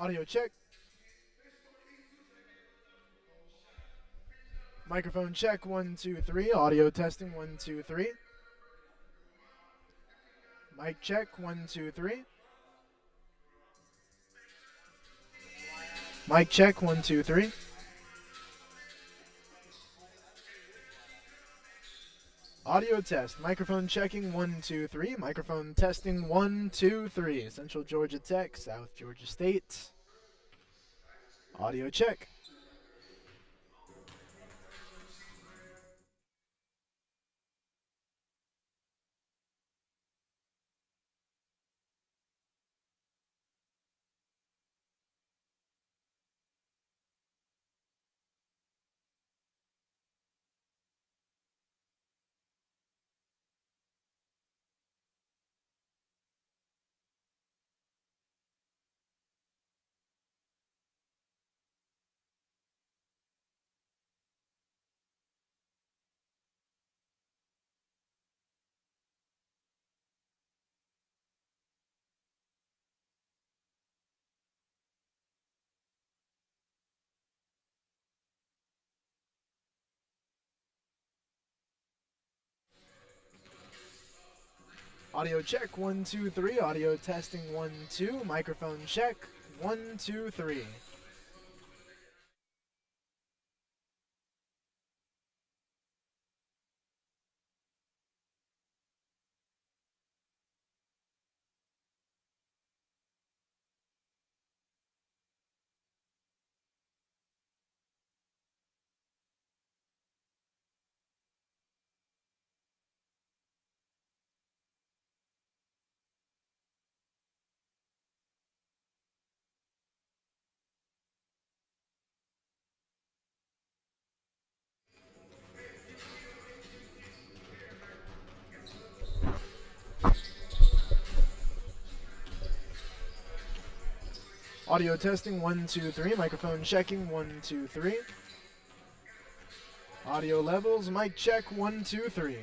Audio check. Microphone check, 1, 2, 3. Audio testing, 1, 2, 3. Mic check, 1, 2, 3. Mic check, 1, 2, 3. Audio test. Microphone checking, 1, 2, 3. Microphone testing, 1, 2, 3. Central Georgia Tech, South Georgia State. Audio check. Audio check, 1, 2, 3. Audio testing, 1, 2. Microphone check, 1, 2, 3. Audio testing, 1, 2, 3. Microphone checking, 1, 2, 3. Audio levels, mic check, 1, 2, 3.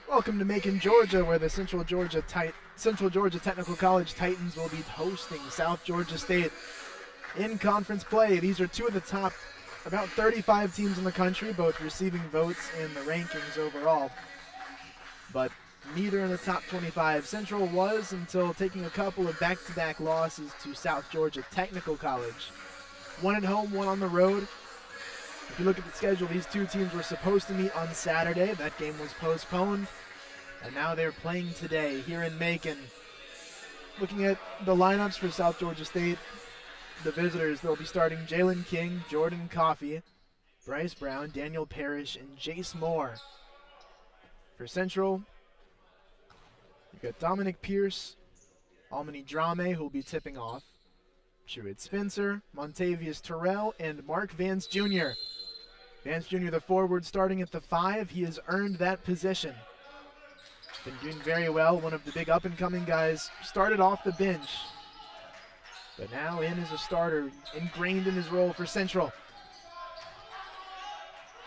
Welcome to Macon, Georgia, where the Central Georgia Technical College Titans will be hosting South Georgia State in conference play. These are two of the top about 35 teams in the country, both receiving votes in the rankings overall, but neither in the top 25. Central was until taking a couple of back-to-back losses to South Georgia Technical College. One at home, one on the road. If you look at the schedule, these two teams were supposed to meet on Saturday. That game was postponed, and now they're playing today here in Macon. Looking at the lineups for South Georgia State, the visitors, they'll be starting Jalen King, Jordan Coffey, Bryce Brown, Daniel Parrish, and Jace Moore. For Central, you've got Dominic Pierce, Almany Drame, who will be tipping off, Truett Spencer, Montavious Terrell, and Mark Vance Jr. Vance Jr., the forward, starting at the 5. He has earned that position. Been doing very well. One of the big up-and-coming guys. Started off the bench, but now in as a starter, ingrained in his role for Central.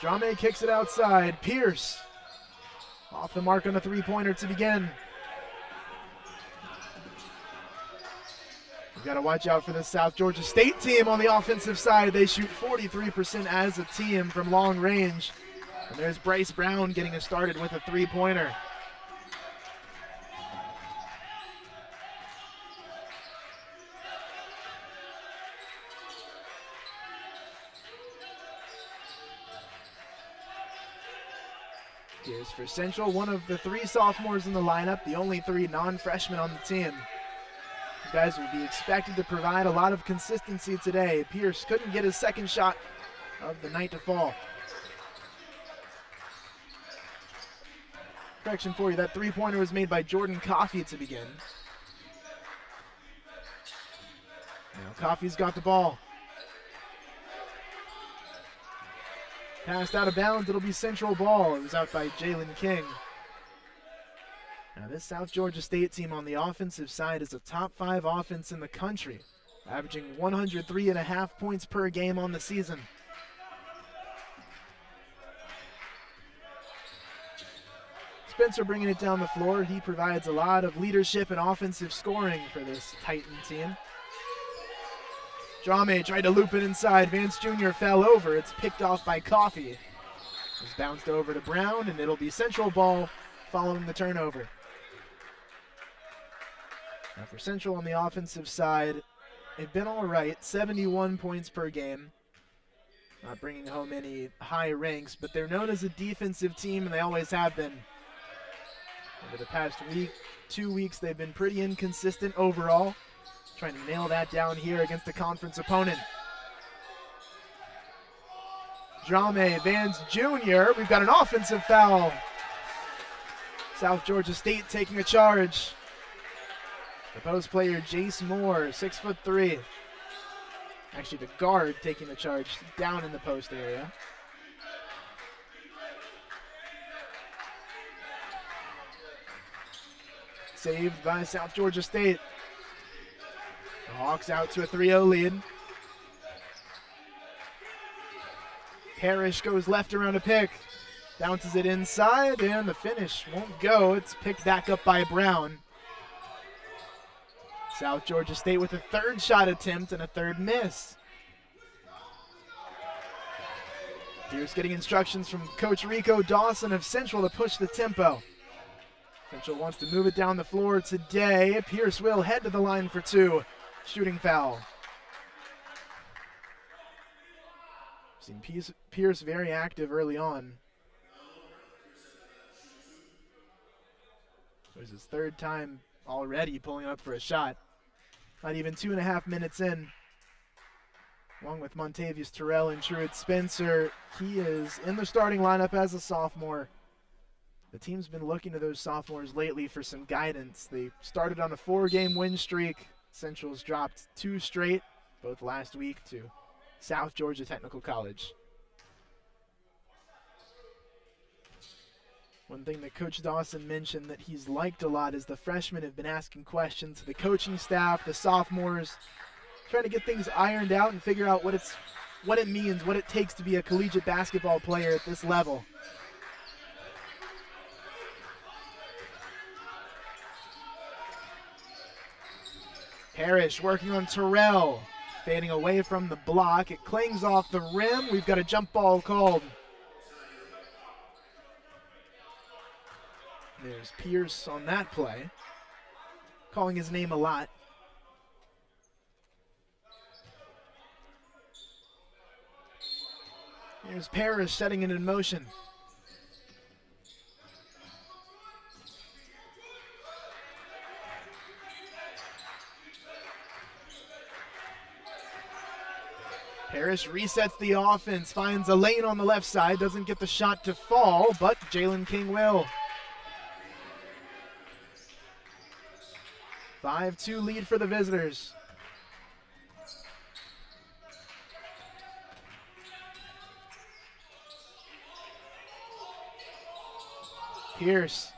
Drame kicks it outside. Pierce off the mark on a three-pointer to begin. You've got to watch out for the South Georgia State team on the offensive side. They shoot 43% as a team from long range. And there's Bryce Brown getting us started with a three-pointer. Here's for Central, one of the 3 sophomores in the lineup, the only 3 non-freshmen on the team. These guys will be expected to provide a lot of consistency today. Pierce couldn't get his second shot of the night to fall. Correction for you, that three-pointer was made by Jordan Coffey to begin. Now Coffey's got the ball. Passed out of bounds, it'll be Central ball. It was out by Jalen King. Now this South Georgia State team on the offensive side is a top 5 offense in the country, averaging 103.5 points per game on the season. Spencer bringing it down the floor. He provides a lot of leadership and offensive scoring for this Titan team. Drame tried to loop it inside. Vance Jr. fell over. It's picked off by Coffey. It's bounced over to Brown, and it'll be Central ball following the turnover. Now for Central on the offensive side, they've been all right, 71 points per game. Not bringing home any high ranks, but they're known as a defensive team, and they always have been. Over the past week, 2 weeks, they've been pretty inconsistent overall. Trying to nail that down here against a conference opponent. Drame, Vance Jr., we've got an offensive foul. South Georgia State taking a charge. The post player, Jace Moore, 6'3". Actually, the guard taking the charge down in the post area. Saved by South Georgia State. The Hawks out to a 3-0 lead. Parrish goes left around a pick. Bounces it inside, and the finish won't go. It's picked back up by Brown. South Georgia State with a 3rd shot attempt and a 3rd miss. Pierce getting instructions from Coach Rico Dawson of Central to push the tempo. Central wants to move it down the floor today. Pierce will head to the line for 2. Shooting foul. Seen Pierce very active early on. It was his 3rd time already pulling up for a shot. Not even 2.5 minutes in. Along with Montavious Terrell and Truett Spencer, he is in the starting lineup as a sophomore. The team's been looking to those sophomores lately for some guidance. They started on a 4-game win streak. Central's dropped 2 straight, both last week, to South Georgia Technical College. One thing that Coach Dawson mentioned that he's liked a lot is the freshmen have been asking questions to the coaching staff, the sophomores, trying to get things ironed out and figure out what it means, what it takes to be a collegiate basketball player at this level. Parrish working on Terrell. Fading away from the block. It clings off the rim. We've got a jump ball called. There's Pierce on that play. Calling his name a lot. Here's Parrish setting it in motion. Parrish resets the offense, finds a lane on the left side, doesn't get the shot to fall, but Jalen King will. 5-2 lead for the visitors. Pierce,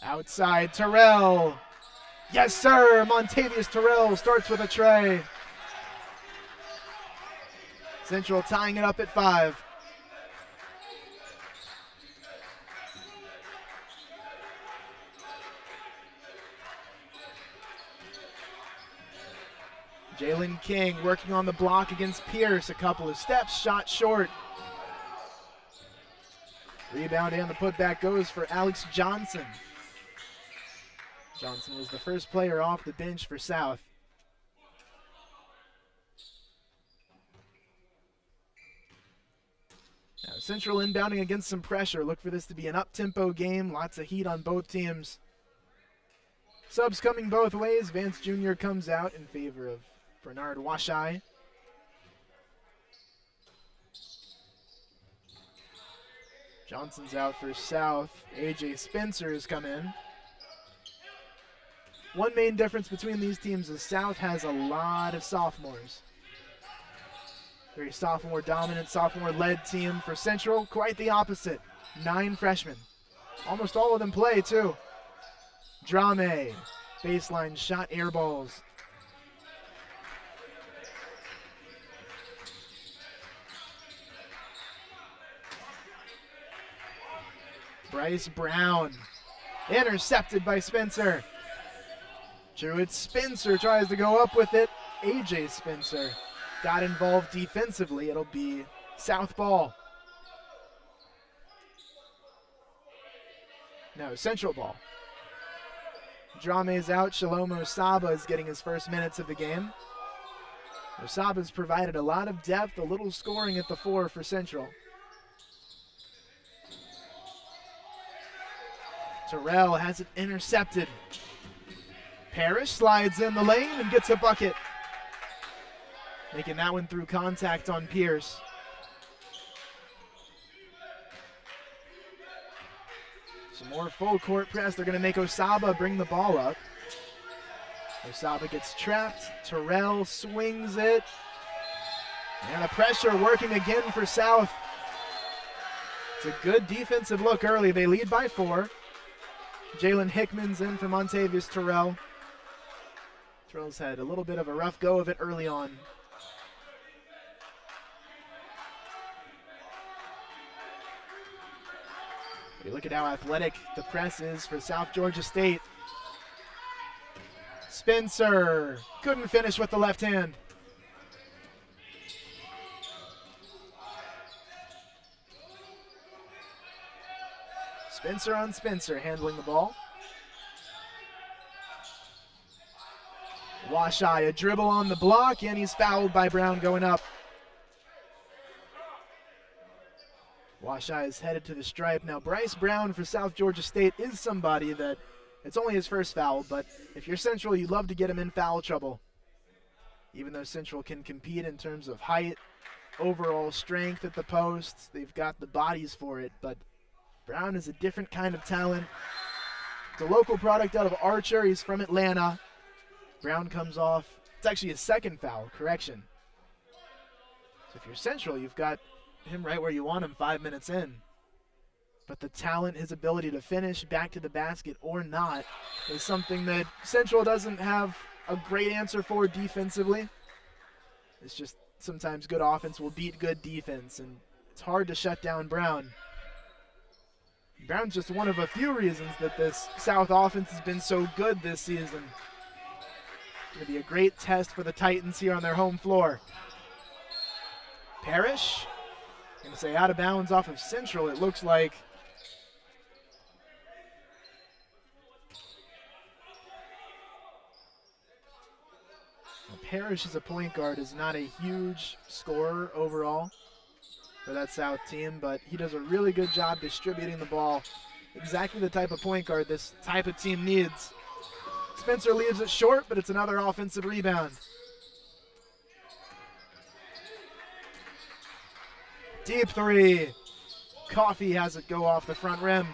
outside, Terrell. Yes, sir, Montavious Terrell starts with a tray. Central tying it up at 5. Jalen King working on the block against Pierce. A couple of steps, shot short. Rebound and the putback goes for Alex Johnson. Johnson was the first player off the bench for South. Now Central inbounding against some pressure. Look for this to be an up-tempo game. Lots of heat on both teams. Subs coming both ways. Vance Jr. comes out in favor of Bernard Washai. Johnson's out for South. A.J. Spencer has come in. One main difference between these teams is South has a lot of sophomores. Very sophomore-dominant, sophomore-led team. For Central, quite the opposite. 9 freshmen. Almost all of them play, too. Drame. Baseline shot, air balls. Bryce Brown. Intercepted by Spencer. Truett Spencer tries to go up with it. A.J. Spencer got involved defensively. It'll be South ball. No, Central ball. Drame's out. Shalom Osaba is getting his first minutes of the game. Osaba's provided a lot of depth, a little scoring at the 4 for Central. Terrell has it intercepted. Parrish slides in the lane and gets a bucket. Making that one through contact on Pierce. Some more full court press. They're going to make Osaba bring the ball up. Osaba gets trapped. Terrell swings it. And the pressure working again for South. It's a good defensive look early. They lead by 4. Jalen Hickman's in for Montavious Terrell. Terrell's had a little bit of a rough go of it early on. You look at how athletic the press is for South Georgia State. Spencer couldn't finish with the left hand. Spencer on Spencer handling the ball. Washai, a dribble on the block, and he's fouled by Brown going up. Washai is headed to the stripe. Now, Bryce Brown for South Georgia State is somebody that it's only his first foul, but if you're Central, you'd love to get him in foul trouble. Even though Central can compete in terms of height, overall strength at the post, they've got the bodies for it, but Brown is a different kind of talent. It's a local product out of Archer. He's from Atlanta. Brown comes off. It's actually his second foul, correction. So if you're Central, you've got him right where you want him 5 minutes in. But the talent, his ability to finish back to the basket or not, is something that Central doesn't have a great answer for defensively. It's just sometimes good offense will beat good defense, and it's hard to shut down Brown. Brown's just one of a few reasons that this South offense has been so good this season. Going to be a great test for the Titans here on their home floor. Parrish, going to say out of bounds off of Central, it looks like. Well, Parrish as a point guard is not a huge scorer overall for that South team, but he does a really good job distributing the ball. Exactly the type of point guard this type of team needs. Spencer leaves it short, but it's another offensive rebound. Deep three. Coffey has it go off the front rim.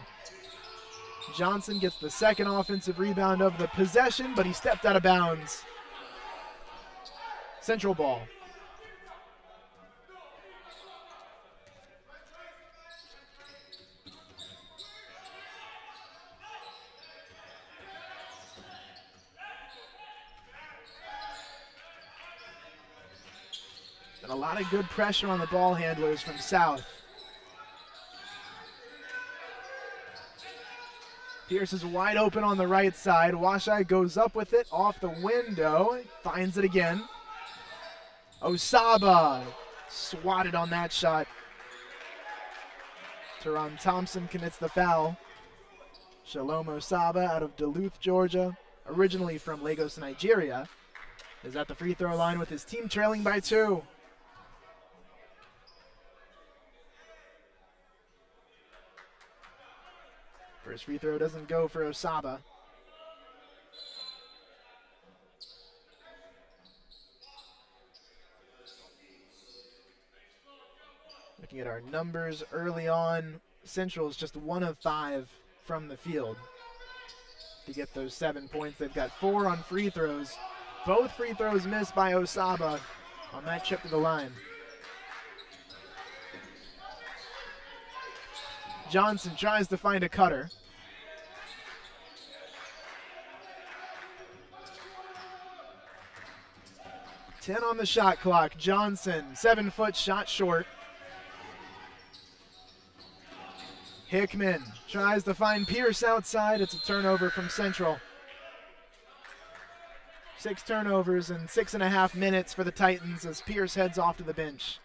Johnson gets the second offensive rebound of the possession, but he stepped out of bounds. Central ball. And a lot of good pressure on the ball handlers from South. Pierce is wide open on the right side. Washai goes up with it off the window. Finds it again. Osaba swatted on that shot. Teron Thompson commits the foul. Shalom Osaba out of Duluth, Georgia, originally from Lagos, Nigeria, is at the free throw line with his team trailing by 2. First free throw doesn't go for Osaba. Looking at our numbers early on, Central is just 1 of 5 from the field to get those 7 points. They've got 4 on free throws. Both free throws missed by Osaba on that trip to the line. Johnson tries to find a cutter. Ten on the shot clock. Johnson, 7-foot shot short. Hickman tries to find Pierce outside. It's a turnover from Central. 6 turnovers in 6.5 minutes for the Titans as Pierce heads off to the bench.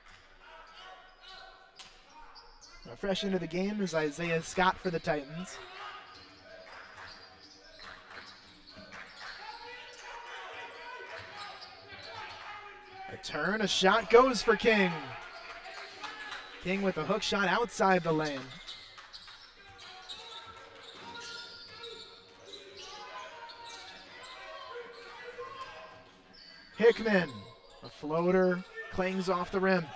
Now, fresh into the game is Isaiah Scott for the Titans. A turn, a shot goes for King. King with a hook shot outside the lane. Hickman, a floater, clings off the rim.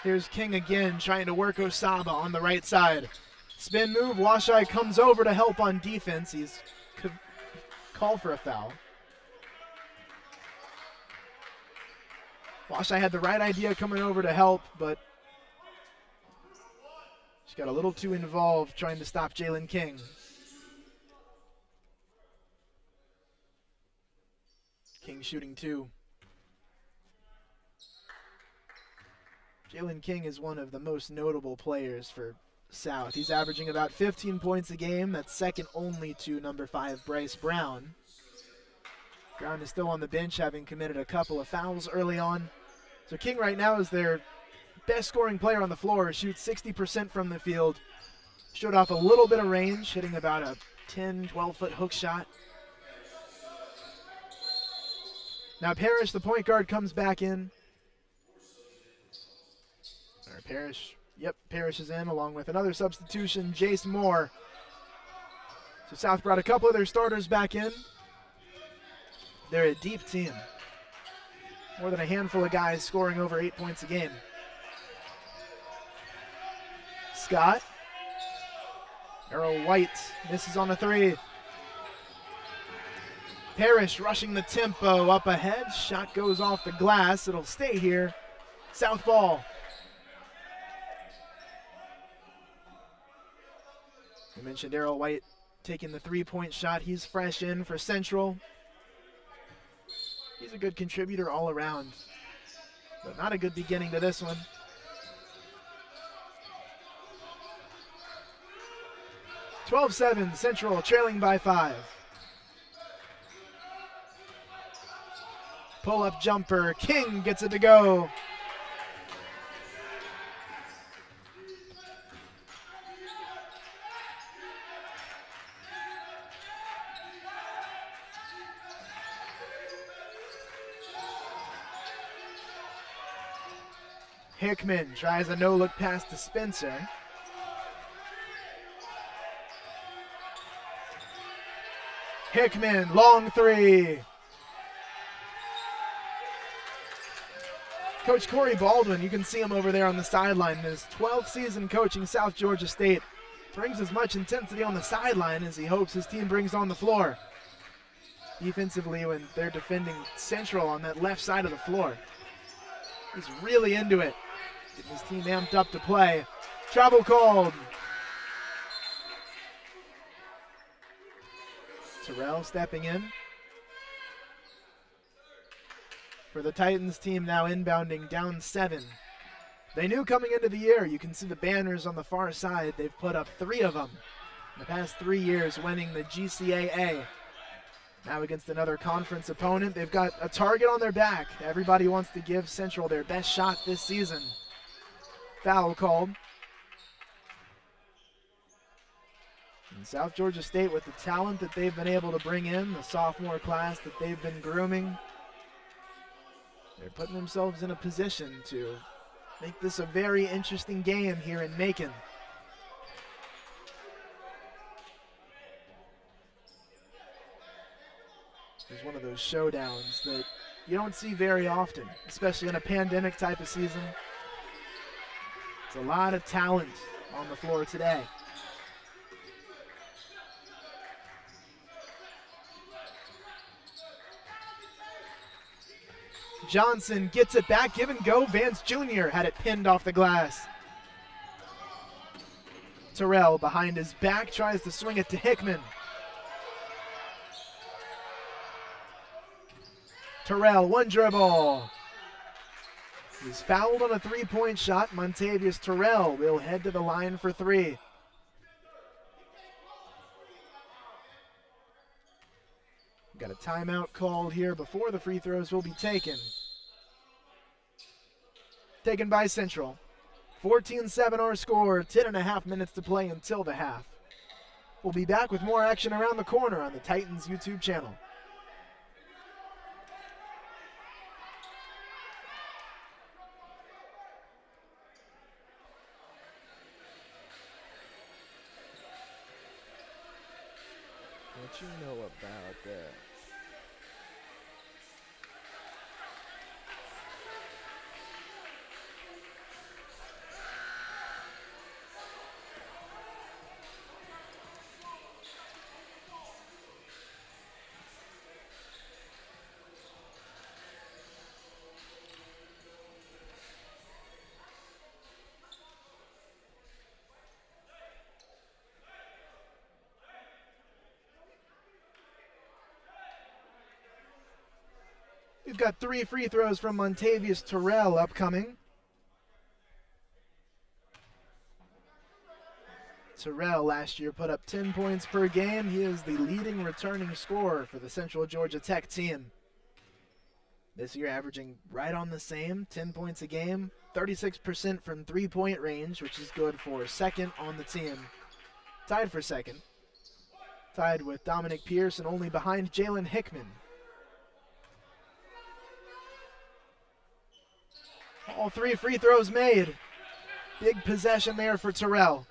Here's King again, trying to work Osaba on the right side. Spin move, Washai comes over to help on defense. He's called for a foul. Washai had the right idea coming over to help, but she got a little too involved trying to stop Jalen King. King shooting 2. Jalen King is one of the most notable players for South. He's averaging about 15 points a game. That's second only to number 5, Bryce Brown. Brown is still on the bench, having committed a couple of fouls early on. So King right now is their best scoring player on the floor. Shoots 60% from the field. Showed off a little bit of range, hitting about a 10, 12-foot hook shot. Now Parrish, the point guard, comes back in. Or Parrish. Yep, Parrish is in along with another substitution, Jace Moore. So South brought a couple of their starters back in. They're a deep team. More than a handful of guys scoring over 8 points a game. Scott. Errol White misses on a 3. Parrish rushing the tempo up ahead. Shot goes off the glass. It'll stay here. South ball. We mentioned Errol White taking the 3-point shot. He's fresh in for Central. He's a good contributor all around, but not a good beginning to this one. 12-7, Central trailing by 5. Pull-up jumper, King gets it to go. Hickman tries a no-look pass to Spencer. Hickman, long three. Coach Corey Baldwin, you can see him over there on the sideline. In his 12th season coaching South Georgia State, brings as much intensity on the sideline as he hopes his team brings on the floor. Defensively, when they're defending Central on that left side of the floor, he's really into it. Getting his team amped up to play. Travel called. Terrell stepping in. For the Titans team now inbounding down 7. They knew coming into the year, you can see the banners on the far side, they've put up 3 of them in the past 3 years, winning the GCAA. Now against another conference opponent, they've got a target on their back. Everybody wants to give Central their best shot this season. Foul called. And South Georgia State, with the talent that they've been able to bring in, the sophomore class that they've been grooming, they're putting themselves in a position to make this a very interesting game here in Macon. It's one of those showdowns that you don't see very often, especially in a pandemic type of season. It's a lot of talent on the floor today. Johnson gets it back, give and go. Vance Jr. had it pinned off the glass. Terrell behind his back tries to swing it to Hickman. Terrell, one dribble. He's fouled on a three-point shot. Montavious Terrell will head to the line for 3. Got a timeout called here before the free throws will be taken. Taken by Central. 14-7 our score, 10.5 minutes to play until the half. We'll be back with more action around the corner on the Titans YouTube channel. What you know about that? We've got 3 free throws from Montavious Terrell upcoming. Terrell last year put up 10 points per game. He is the leading returning scorer for the Central Georgia Tech team. This year averaging right on the same, 10 points a game, 36% from three-point range, which is good for second on the team. Tied for second. Tied with Dominic Pierce and only behind Jalen Hickman. All 3 free throws made. Big possession there for Terrell.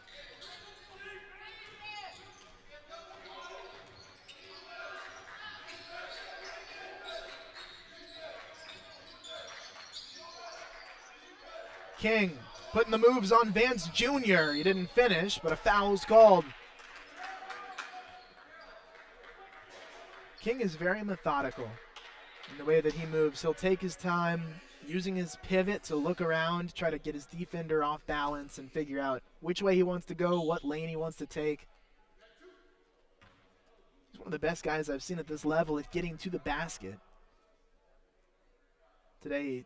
King putting the moves on Vance Jr. He didn't finish, but a foul's called. King is very methodical in the way that he moves. He'll take his time, using his pivot to look around, try to get his defender off balance and figure out which way he wants to go, what lane he wants to take. He's one of the best guys I've seen at this level at getting to the basket. Today,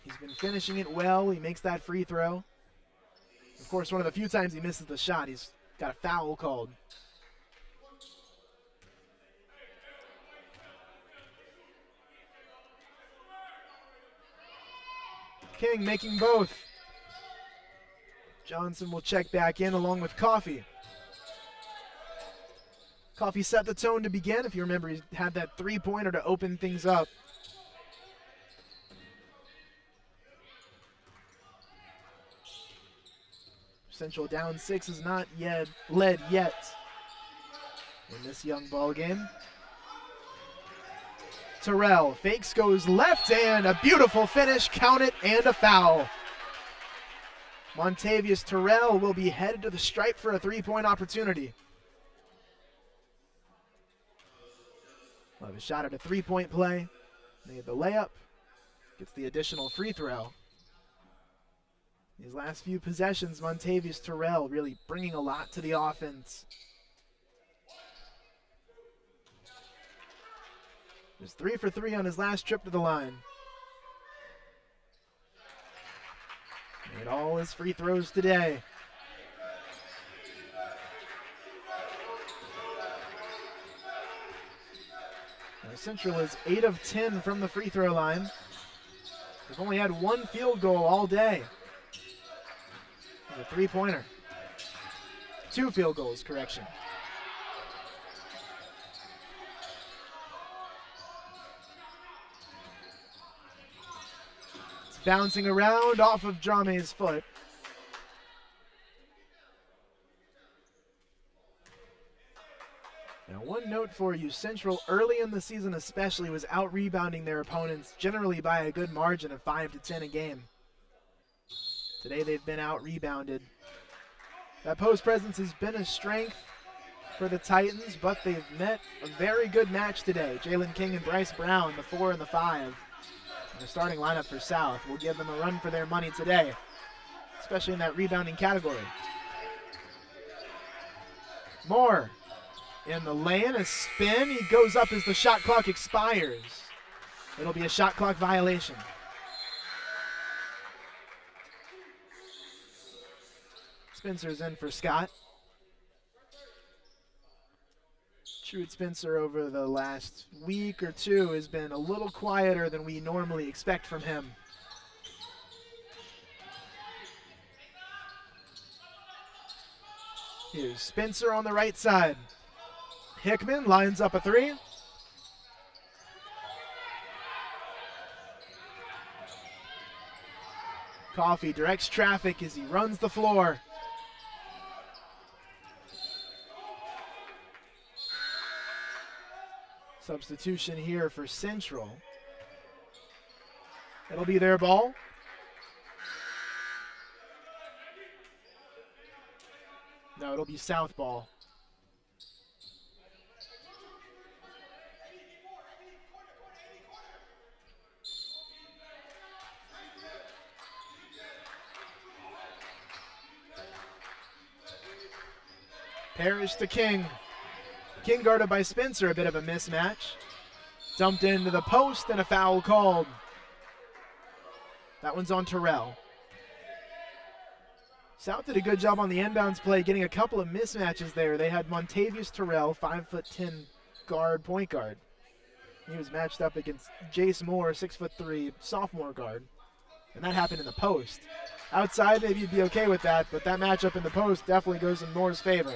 he's been finishing it well. He makes that free throw. Of course, one of the few times he misses the shot. He's Got a foul called. King making both. Johnson will check back in along with Coffey. Coffey set the tone to begin. If you remember, he had that three-pointer to open things up. Central down 6 is not yet led yet in this young ball game. Terrell fakes, goes left, and a beautiful finish. Count it, and a foul. Montavious Terrell will be headed to the stripe for a three-point opportunity. We'll have a shot at a three-point play. Made the layup. Gets the additional free throw. These last few possessions, Montavious Terrell really bringing a lot to the offense. Just 3 for 3 on his last trip to the line. Made all his free throws today. Now Central is 8 of 10 from the free throw line. They've only had one field goal all day. A three-pointer. 2 field goals, correction. It's bouncing around off of Drame's foot. Now, one note for you, Central early in the season especially was out-rebounding their opponents, generally by a good margin of 5 to 10 a game. Today they've been out-rebounded. That post presence has been a strength for the Titans, but they've met a very good match today. Jalen King and Bryce Brown, the 4 and the 5. And the starting lineup for South will give them a run for their money today, especially in that rebounding category. Moore in the lane, a spin. He goes up as the shot clock expires. It'll be a shot clock violation. Spencer's in for Scott. Truett Spencer over the last week or two has been a little quieter than we normally expect from him. Here's Spencer on the right side. Hickman lines up a 3. Coffey directs traffic as he runs the floor. Substitution here for Central. It'll be their ball. No, it'll be South ball. Parrish to King. King guarded by Spencer, a bit of a mismatch. Dumped into the post and a foul called. That one's on Terrell. South did a good job on the inbounds play, getting a couple of mismatches there. They had Montavious Terrell, 5'10" guard, point guard. He was matched up against Jace Moore, 6'3", sophomore guard. And that happened in the post. Outside, maybe you'd be okay with that, but that matchup in the post definitely goes in Moore's favor.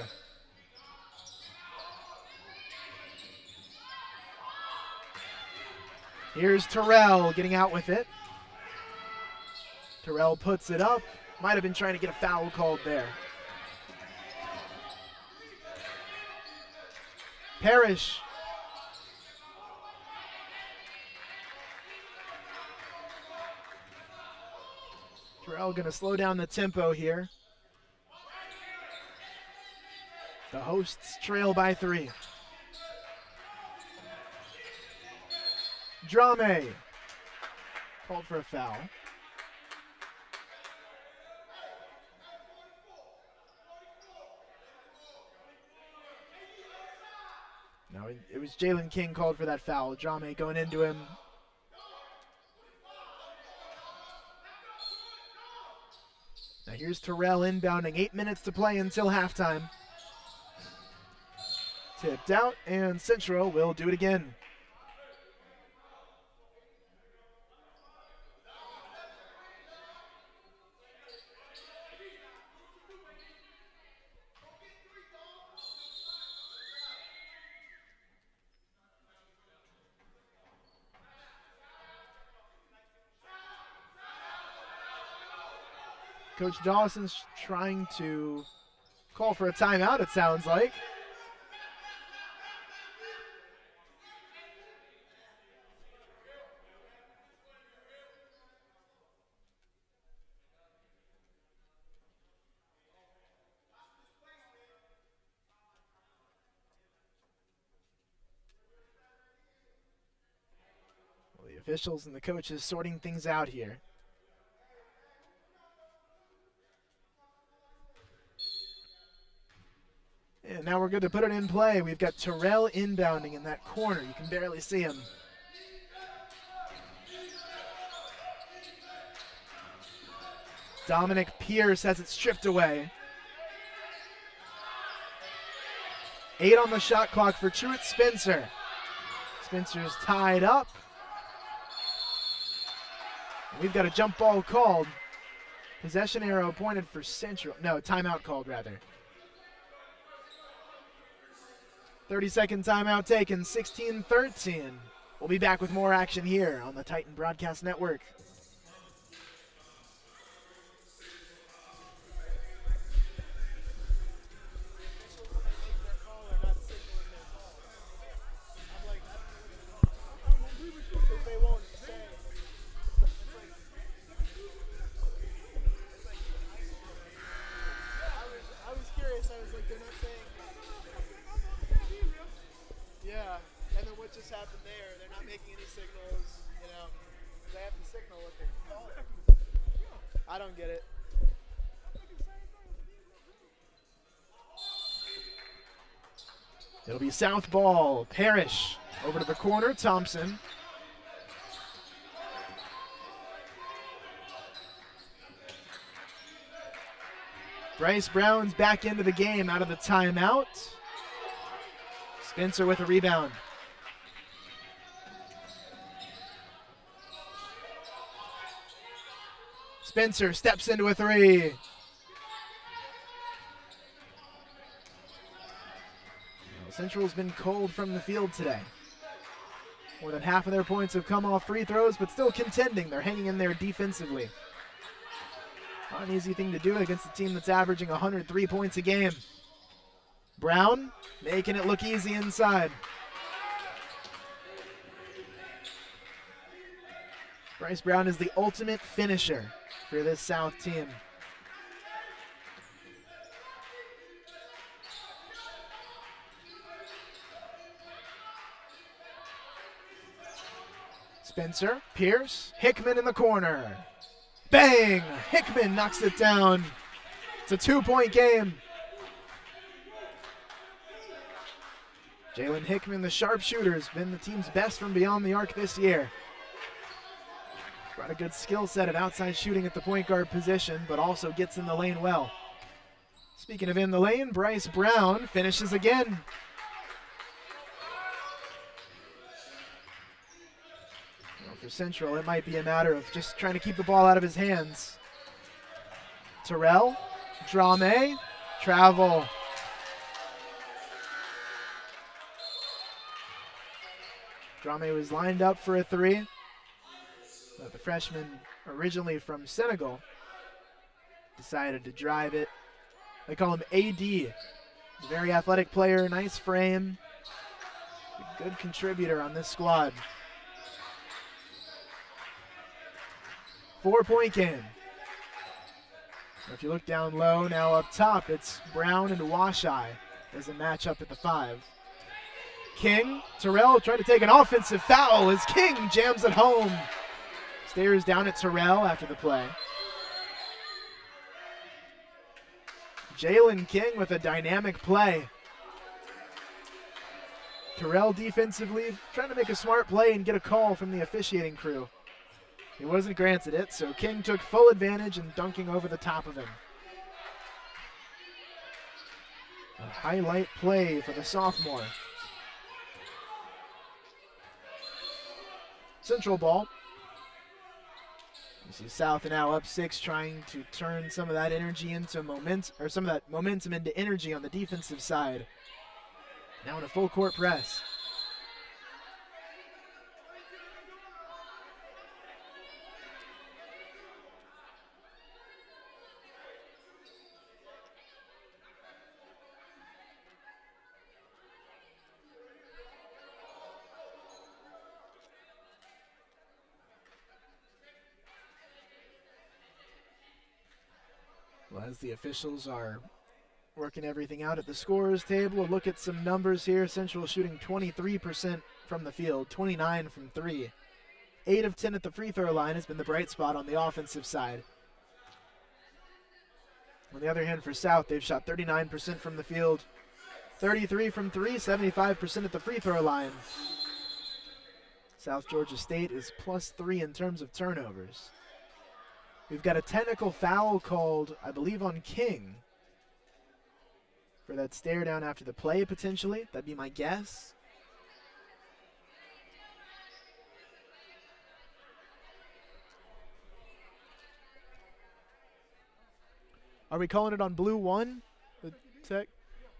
Here's Terrell getting out with it. Terrell puts it up. Might have been trying to get a foul called there. Parrish. Terrell going to slow down the tempo here. The hosts trail by 3. Drame called for a foul. No, it was Jalen King called for that foul. Drame going into him. Now here's Terrell inbounding. 8 minutes to play until halftime. Tipped out, and Central will do it again. Coach Dawson's trying to call for a timeout, it sounds like. Well, the officials and the coaches sorting things out here. And now we're good to put it in play. We've got Terrell inbounding in that corner. You can barely see him. Dominic Pierce has it stripped away. 8 on the shot clock for Truett Spencer. Spencer's tied up. We've got a jump ball called. Possession arrow pointed for Central. No, timeout called rather. 30-second timeout taken, 16-13. We'll be back with more action here on the Titan Broadcast Network. I don't get it. It'll be South ball. Parrish over to the corner. Thompson. Bryce Brown's back into the game out of the timeout. Spencer with a rebound. Spencer steps into a three. Central's been cold from the field today. More than half of their points have come off free throws, but still contending. They're hanging in there defensively. Not an easy thing to do against a team that's averaging 103 points a game. Brown making it look easy inside. Bryce Brown is the ultimate finisher for this South team. Spencer, Pierce, Hickman in the corner. Bang! Hickman knocks it down. It's a 2-point game. Jalen Hickman, the sharpshooter, has been the team's best from beyond the arc this year. Got a good skill set of outside shooting at the point guard position, but also gets in the lane well. Speaking of in the lane, Bryce Brown finishes again. Well, for Central, it might be a matter of just trying to keep the ball out of his hands. Terrell, Drame, travel. Drame was lined up for a three. But the freshman, originally from Senegal, decided to drive it. They call him AD. He's a very athletic player, nice frame. A good contributor on this squad. 4-point game. If you look down low, now up top, it's Brown and Washai as a matchup at the 5. King, Terrell trying to take an offensive foul as King jams it home. Stares down at Terrell after the play. Jalen King with a dynamic play. Terrell defensively trying to make a smart play and get a call from the officiating crew. He wasn't granted it, so King took full advantage and dunking over the top of him. A highlight play for the sophomore. Central ball. You see South now up 6, trying to turn some of that energy into momentum, or some of that momentum into energy on the defensive side. Now in a full court press. Well, as the officials are working everything out at the scorers table, we'll look at some numbers here. Central shooting 23% from the field, 29 from 3. 8 of 10 at the free throw line has been the bright spot on the offensive side. On the other hand, for South, they've shot 39% from the field, 33 from 3, 75% at the free throw line. South Georgia State is +3 in terms of turnovers. We've got a technical foul called, I believe, on King for that stare down after the play, potentially. That'd be my guess. Are we calling it on blue 1? The tech?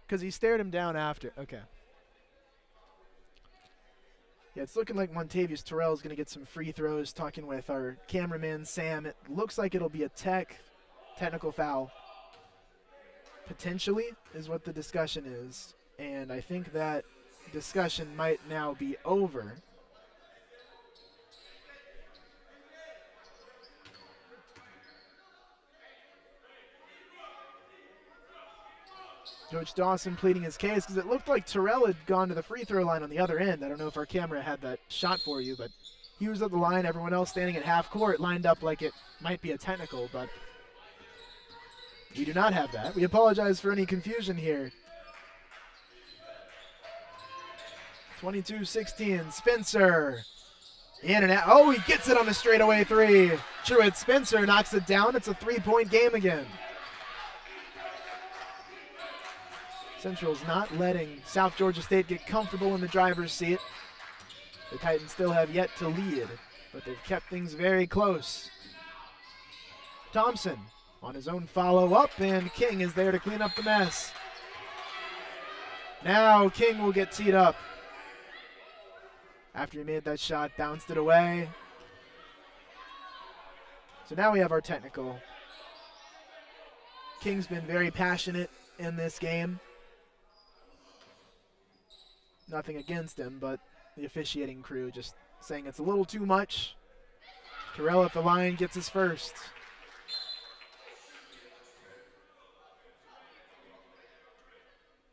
Because he stared him down after. Okay. Yeah, it's looking like Montavious Terrell is going to get some free throws. Talking with our cameraman, Sam, it looks like it'll be a technical foul. Potentially is what the discussion is. And I think that discussion might now be over. Coach Dawson pleading his case because it looked like Terrell had gone to the free throw line on the other end. I don't know if our camera had that shot for you, but he was at the line. Everyone else standing at half court lined up like it might be a technical, but we do not have that. We apologize for any confusion here. 22-16, Spencer. In and out. Oh, he gets it on a straightaway 3. Truett Spencer knocks it down. It's a 3-point game again. Central's not letting South Georgia State get comfortable in the driver's seat. The Titans still have yet to lead, but they've kept things very close. Thompson on his own follow-up, and King is there to clean up the mess. Now King will get teed up. After he made that shot, bounced it away. So now we have our technical. King's been very passionate in this game. Nothing against him, but the officiating crew just saying it's a little too much. Terrell at the line gets his first.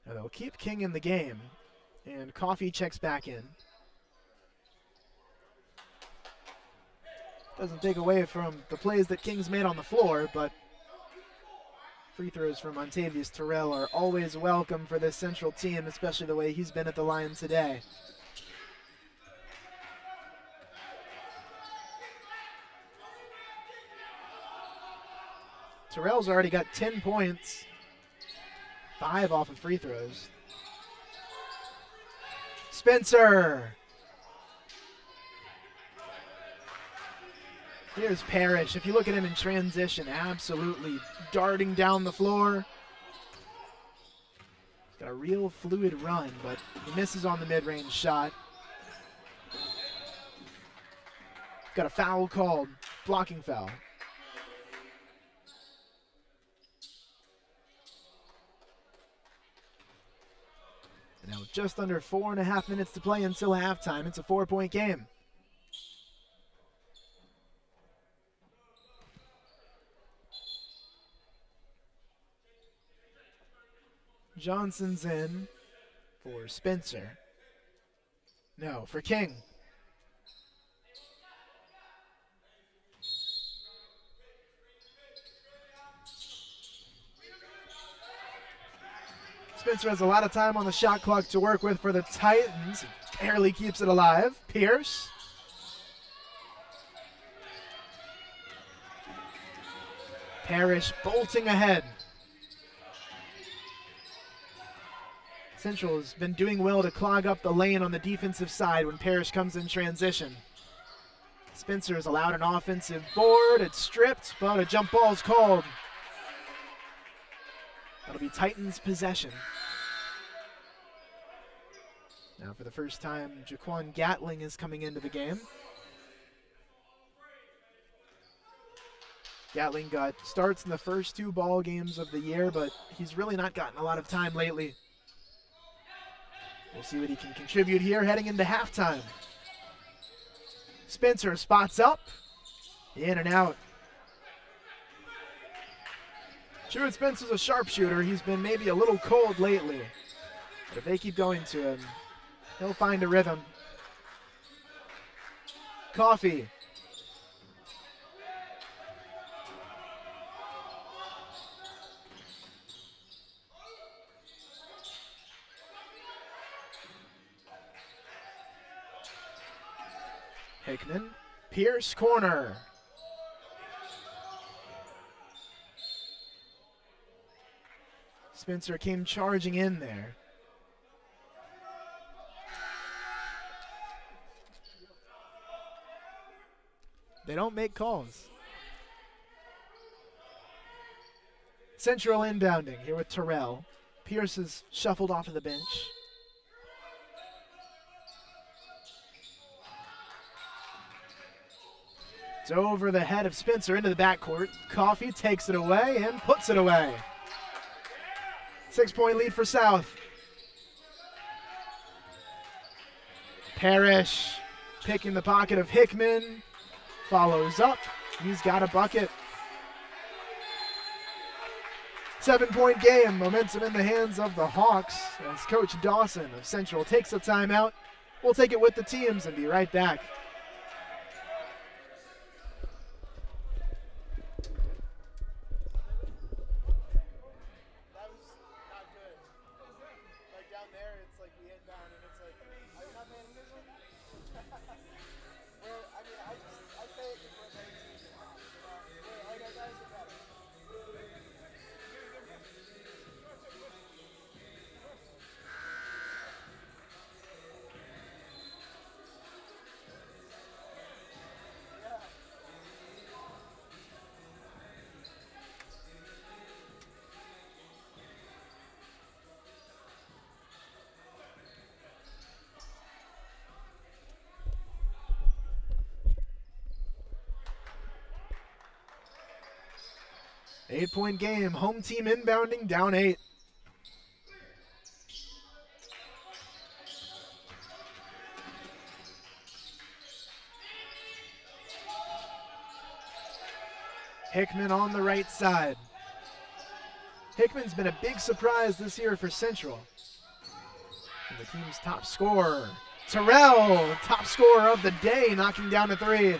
Now they'll keep King in the game, and Coffey checks back in. Doesn't take away from the plays that King's made on the floor, but free throws from Montavious Terrell are always welcome for this Central team, especially the way he's been at the line today. Terrell's already got 10 points, 5 off of free throws. Spencer. Here's Parrish. If you look at him in transition, absolutely darting down the floor. He's got a real fluid run, but he misses on the mid-range shot. Got a foul called, blocking foul. And now just under 4.5 minutes to play until halftime. It's a 4-point game. Johnson's in for Spencer. No, for King. Spencer has a lot of time on the shot clock to work with for the Titans. Barely keeps it alive. Pierce. Parrish bolting ahead. Central has been doing well to clog up the lane on the defensive side when Parrish comes in transition. Spencer has allowed an offensive board. It's stripped, but a jump ball is called. That'll be Titans possession. Now for the first time, Jaquan Gatling is coming into the game. Gatling got starts in the first 2 ball games of the year, but he's really not gotten a lot of time lately. We'll see what he can contribute here heading into halftime. Spencer spots up, in and out. Truett Spencer's a sharpshooter. He's been maybe a little cold lately. But if they keep going to him, he'll find a rhythm. Coffee. Hickman, Pierce corner. Spencer came charging in there. They don't make calls. Central inbounding here with Terrell. Pierce is shuffled off of the bench. It's over the head of Spencer into the backcourt. Coffee takes it away and puts it away. 6-point lead for South. Parrish picking the pocket of Hickman. Follows up. He's got a bucket. 7-point game. Momentum in the hands of the Hawks as Coach Dawson of Central takes a timeout. We'll take it with the teams and be right back. Eight-point game. Home team inbounding, down 8. Hickman on the right side. Hickman's been a big surprise this year for Central. And the team's top scorer. Terrell, top scorer of the day, knocking down a 3.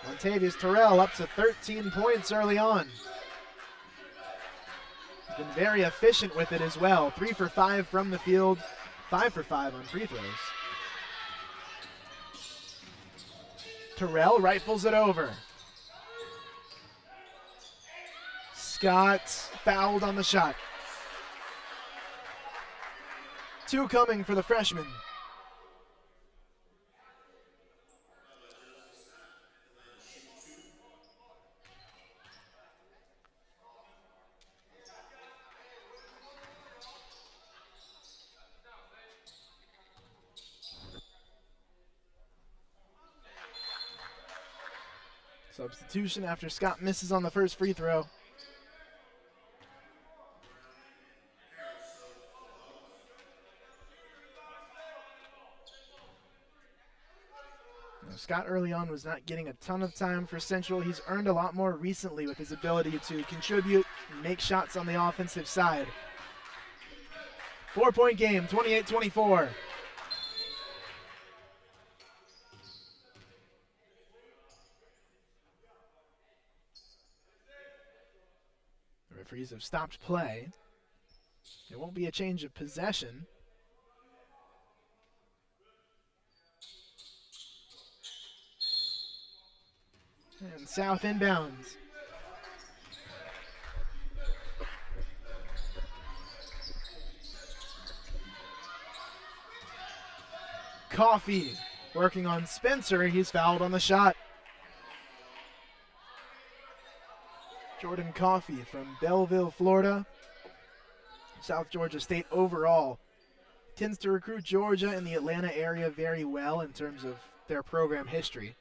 Montavious Terrell up to 13 points early on. He's been very efficient with it as well. 3 for 5 from the field, 5 for 5 on free throws. Terrell rifles it over. Scott fouled on the shot. 2 coming for the freshman. Substitution after Scott misses on the first free throw. Now, Scott early on was not getting a ton of time for Central. He's earned a lot more recently with his ability to contribute and make shots on the offensive side. 4-point game, 28-24. Referees have stopped play. There won't be a change of possession. And South inbounds. Coffee working on Spencer. He's fouled on the shot. Jordan Coffee from Belleville, Florida. South Georgia State overall. Tends to recruit Georgia and the Atlanta area very well in terms of their program history.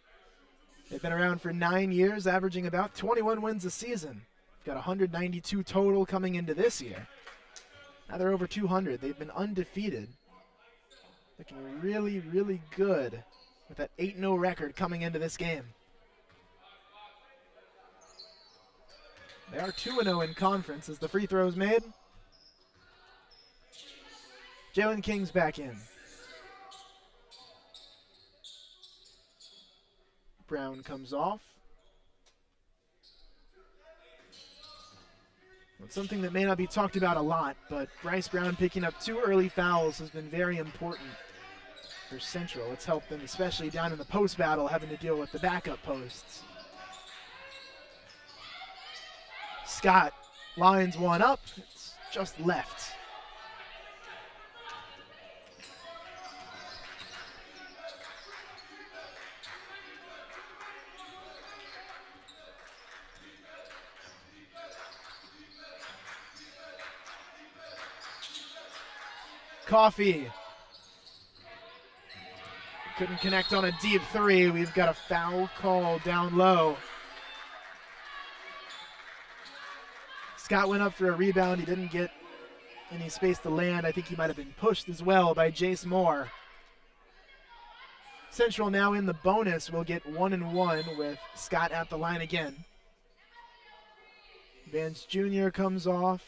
They've been around for 9 years, averaging about 21 wins a season. Got 192 total coming into this year. Now they're over 200. They've been undefeated. Looking really, really good with that 8-0 record coming into this game. They are 2-0 in conference as the free throw is made. Jalen King's back in. Brown comes off. It's something that may not be talked about a lot, but Bryce Brown picking up 2 early fouls has been very important for Central. It's helped them, especially down in the post battle, having to deal with the backup posts. Scott lines one up. It's just left. Coffee. Couldn't connect on a deep 3. We've got a foul call down low. Scott went up for a rebound. He didn't get any space to land. I think he might have been pushed as well by Jace Moore. Central now in the bonus will get 1-1 with Scott at the line again. Vance Jr. comes off.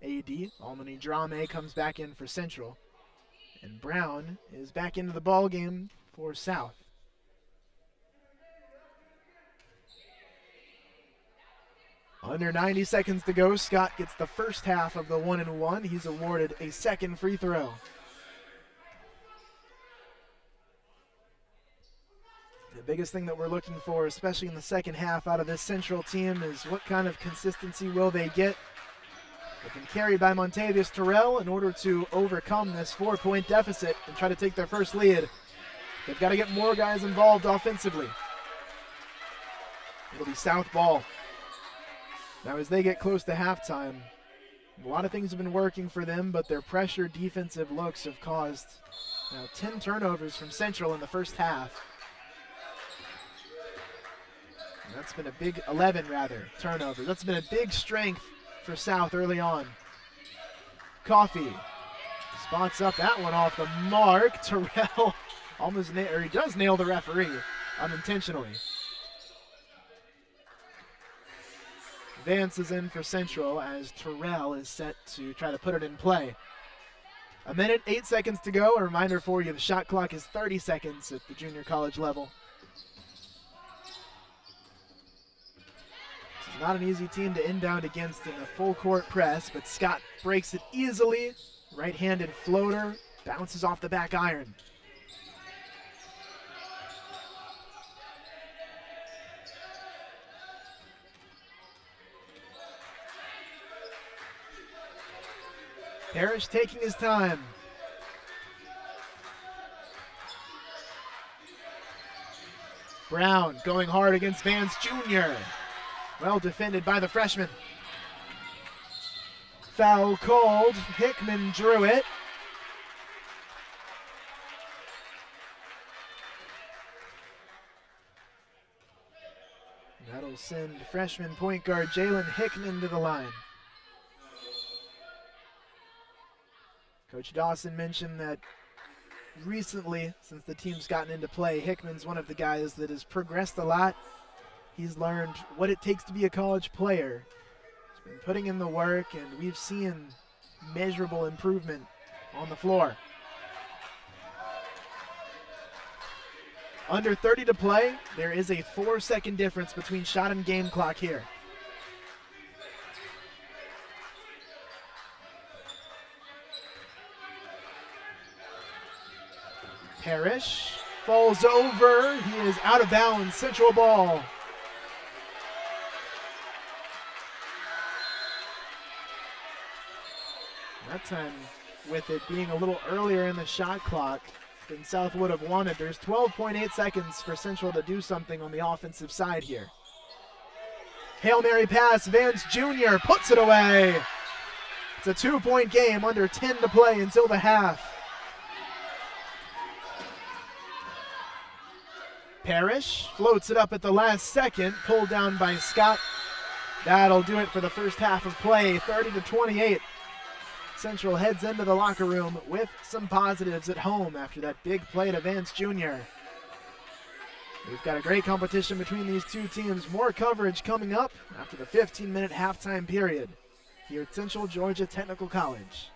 AD, Almany Drame, comes back in for Central. And Brown is back into the ball game for South. Under 90 seconds to go, Scott gets the first half of the 1-1. He's awarded a second free throw. The biggest thing that we're looking for, especially in the second half out of this Central team, is what kind of consistency will they get. They've been carried by Montavious Terrell in order to overcome this 4-point deficit and try to take their first lead. They've got to get more guys involved offensively. It'll be South ball. Now as they get close to halftime, a lot of things have been working for them, but their pressure defensive looks have caused 10 turnovers from Central in the first half. And that's been a big 11 turnovers. That's been a big strength for South early on. Coffee spots up that one off the mark. Terrell almost he does nail the referee unintentionally. Vance is in for Central as Terrell is set to try to put it in play. 1 minute, 8 seconds to go. A reminder for you, the shot clock is 30 seconds at the junior college level. This is not an easy team to inbound against in a full court press, but Scott breaks it easily. Right-handed floater, bounces off the back iron. Parrish taking his time. Brown going hard against Vance Jr. Well defended by the freshman. Foul called. Hickman drew it. That'll send freshman point guard Jalen Hickman to the line. Coach Dawson mentioned that recently, since the team's gotten into play, Hickman's one of the guys that has progressed a lot. He's learned what it takes to be a college player. He's been putting in the work, and we've seen measurable improvement on the floor. Under 30 to play, there is a 4-second difference between shot and game clock here. Parrish falls over. He is out of bounds. Central ball. That time, with it being a little earlier in the shot clock, than South would have wanted. There's 12.8 seconds for Central to do something on the offensive side here. Hail Mary pass, Vance Jr. puts it away. It's a 2-point game, under 10 to play until the half. Parrish floats it up at the last second, pulled down by Scott. That'll do it for the first half of play, 30-28. Central heads into the locker room with some positives at home after that big play to Vance Jr. We've got a great competition between these two teams. More coverage coming up after the 15-minute halftime period here at Central Georgia Technical College.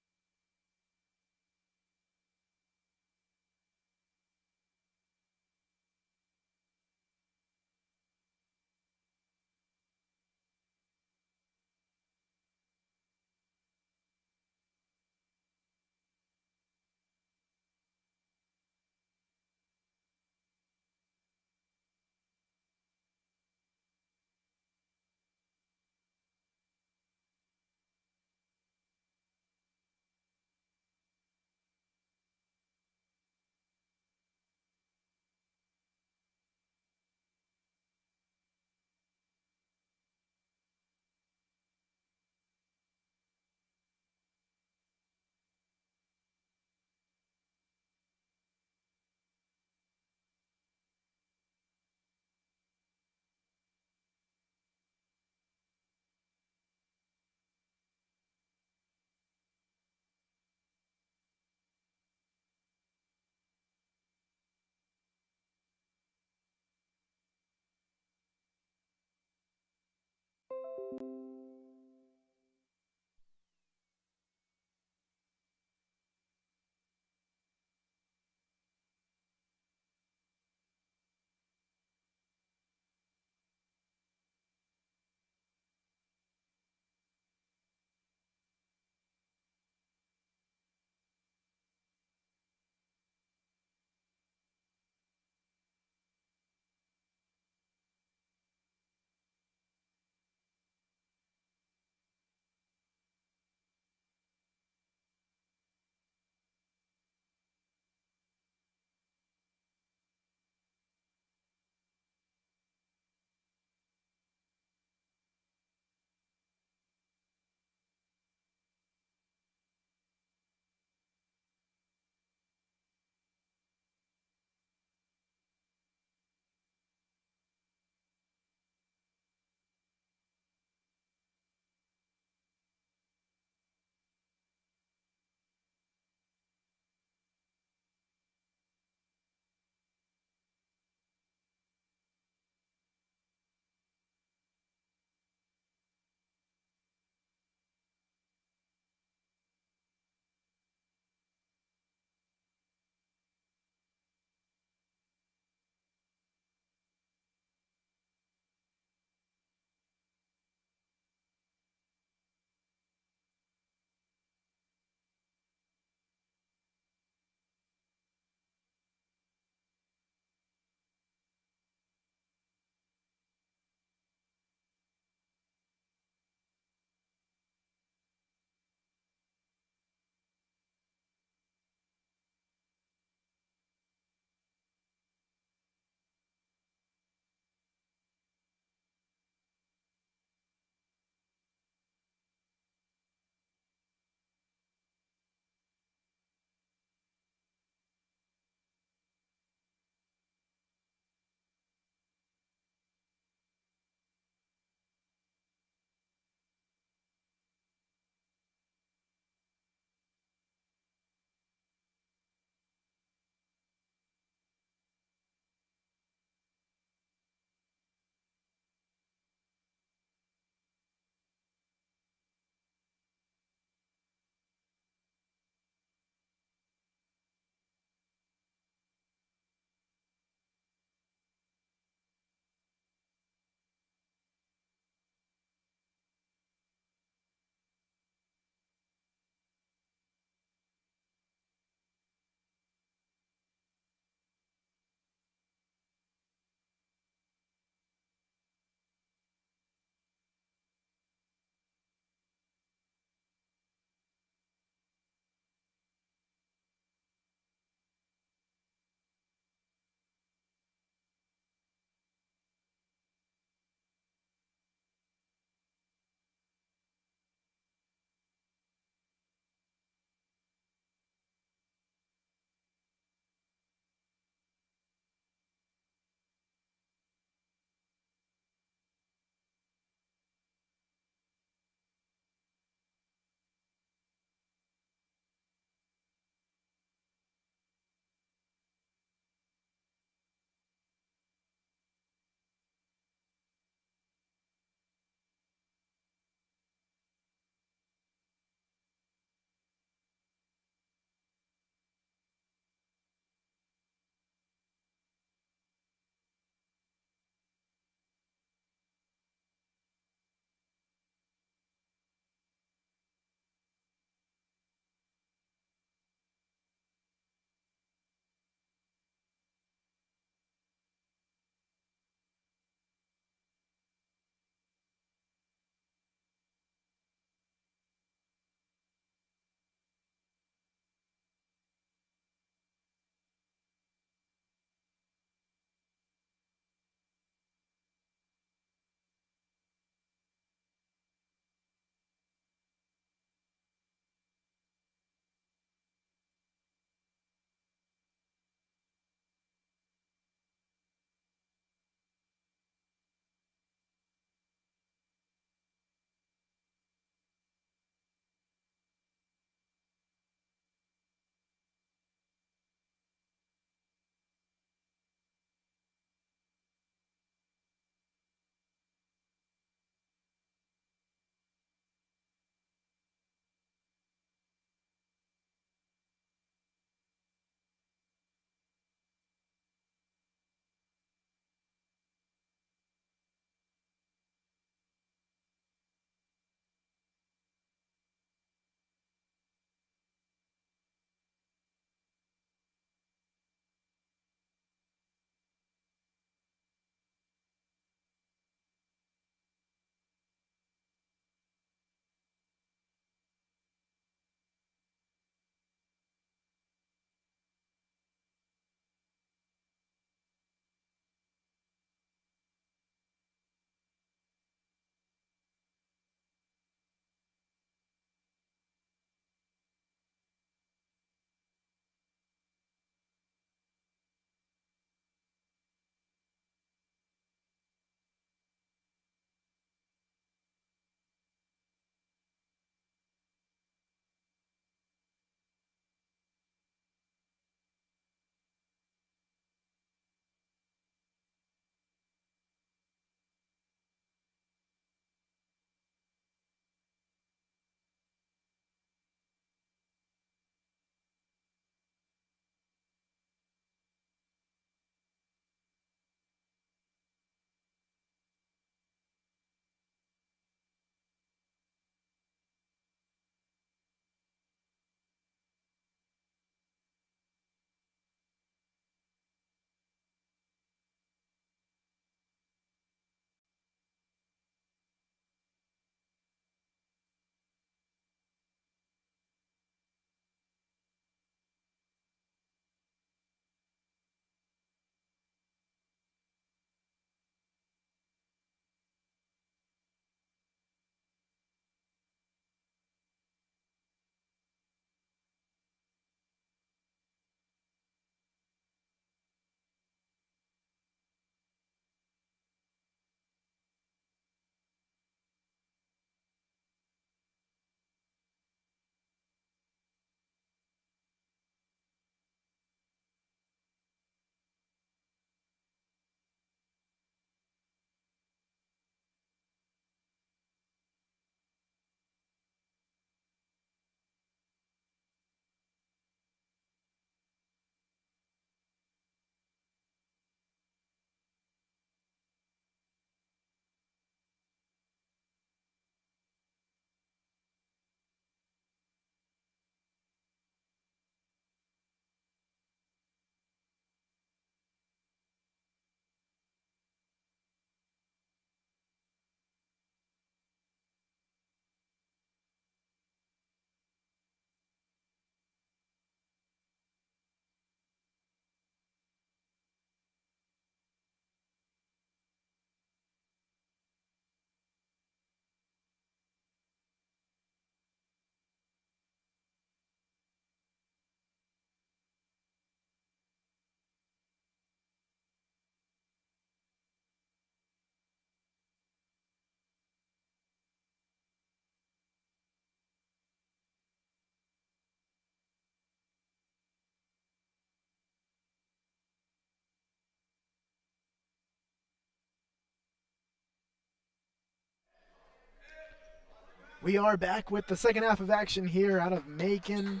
We are back with the second half of action here out of Macon.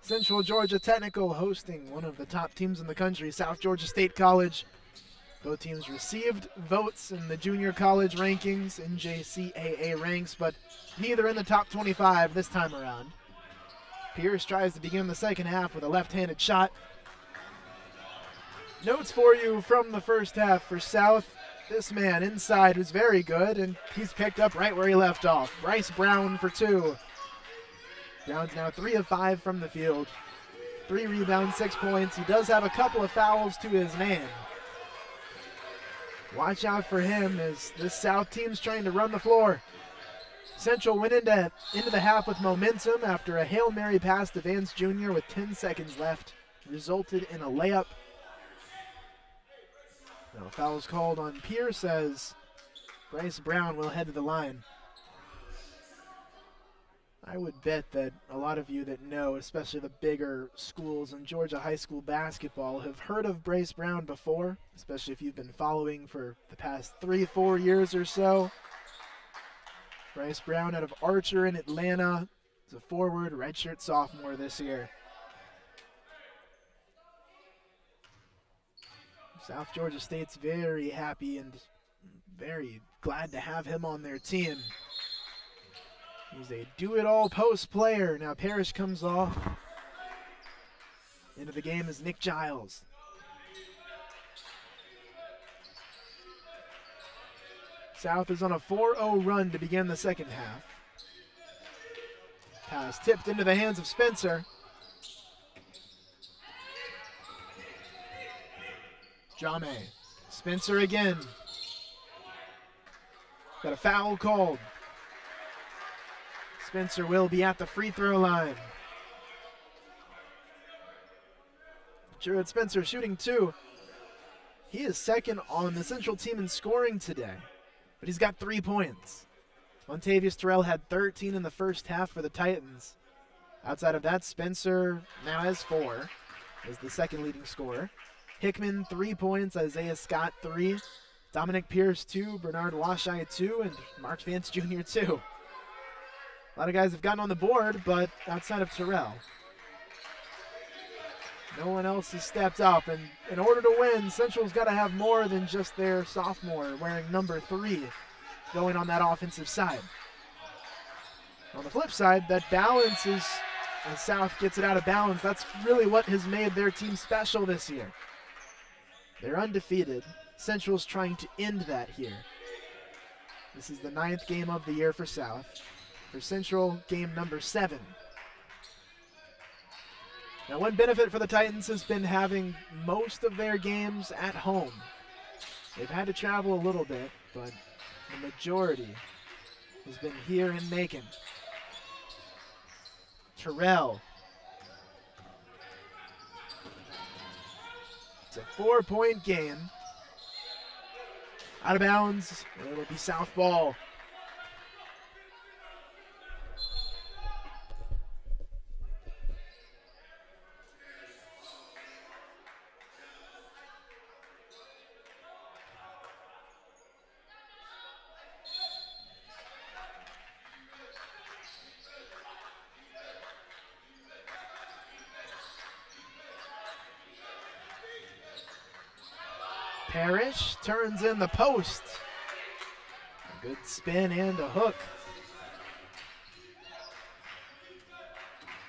Central Georgia Technical hosting one of the top teams in the country, South Georgia State College. Both teams received votes in the junior college rankings, NJCAA ranks, but neither in the top 25 this time around. Pierce tries to begin the second half with a left-handed shot. Notes for you from the first half for South. This man inside was very good, and he's picked up right where he left off. Bryce Brown for 2. Brown's now 3 of 5 from the field. 3 rebounds, 6 points. He does have a couple of fouls to his name. Watch out for him as this South team's trying to run the floor. Central went into the half with momentum after a Hail Mary pass to Vance Jr. with 10 seconds left. Resulted in a layup. Now foul's called on Pierce as Bryce Brown will head to the line. I would bet that a lot of you that know, especially the bigger schools in Georgia high school basketball, have heard of Bryce Brown before, especially if you've been following for the past 3-4 years or so. Bryce Brown out of Archer in Atlanta is a forward, redshirt sophomore this year. South Georgia State's very happy and very glad to have him on their team. He's a do-it-all post player. Now Parrish comes off. Into the game is Nick Giles. South is on a 4-0 run to begin the second half. Pass tipped into the hands of Spencer. Drame. Spencer again. Got a foul called. Spencer will be at the free throw line. Jared Spencer shooting 2. He is second on the Central team in scoring today, but he's got 3 points. Montavious Terrell had 13 in the first half for the Titans. Outside of that, Spencer now has 4 as the second leading scorer. Hickman 3 points, Isaiah Scott 3, Dominic Pierce 2, Bernard Washai 2, and Mark Vance Jr. 2. A lot of guys have gotten on the board, but outside of Terrell, no one else has stepped up. And in order to win, Central's got to have more than just their sophomore wearing number 3 going on that offensive side. On the flip side, that balance is, as South gets it out of balance, that's really what has made their team special this year. They're undefeated. Central's trying to end that here. This is the 9th game of the year for South. For Central, game number 7. Now, one benefit for the Titans has been having most of their games at home. They've had to travel a little bit, but the majority has been here in Macon. Terrell. It's a 4-point game. Out of bounds, and it'll be South ball. Parrish turns in the post. A good spin and a hook.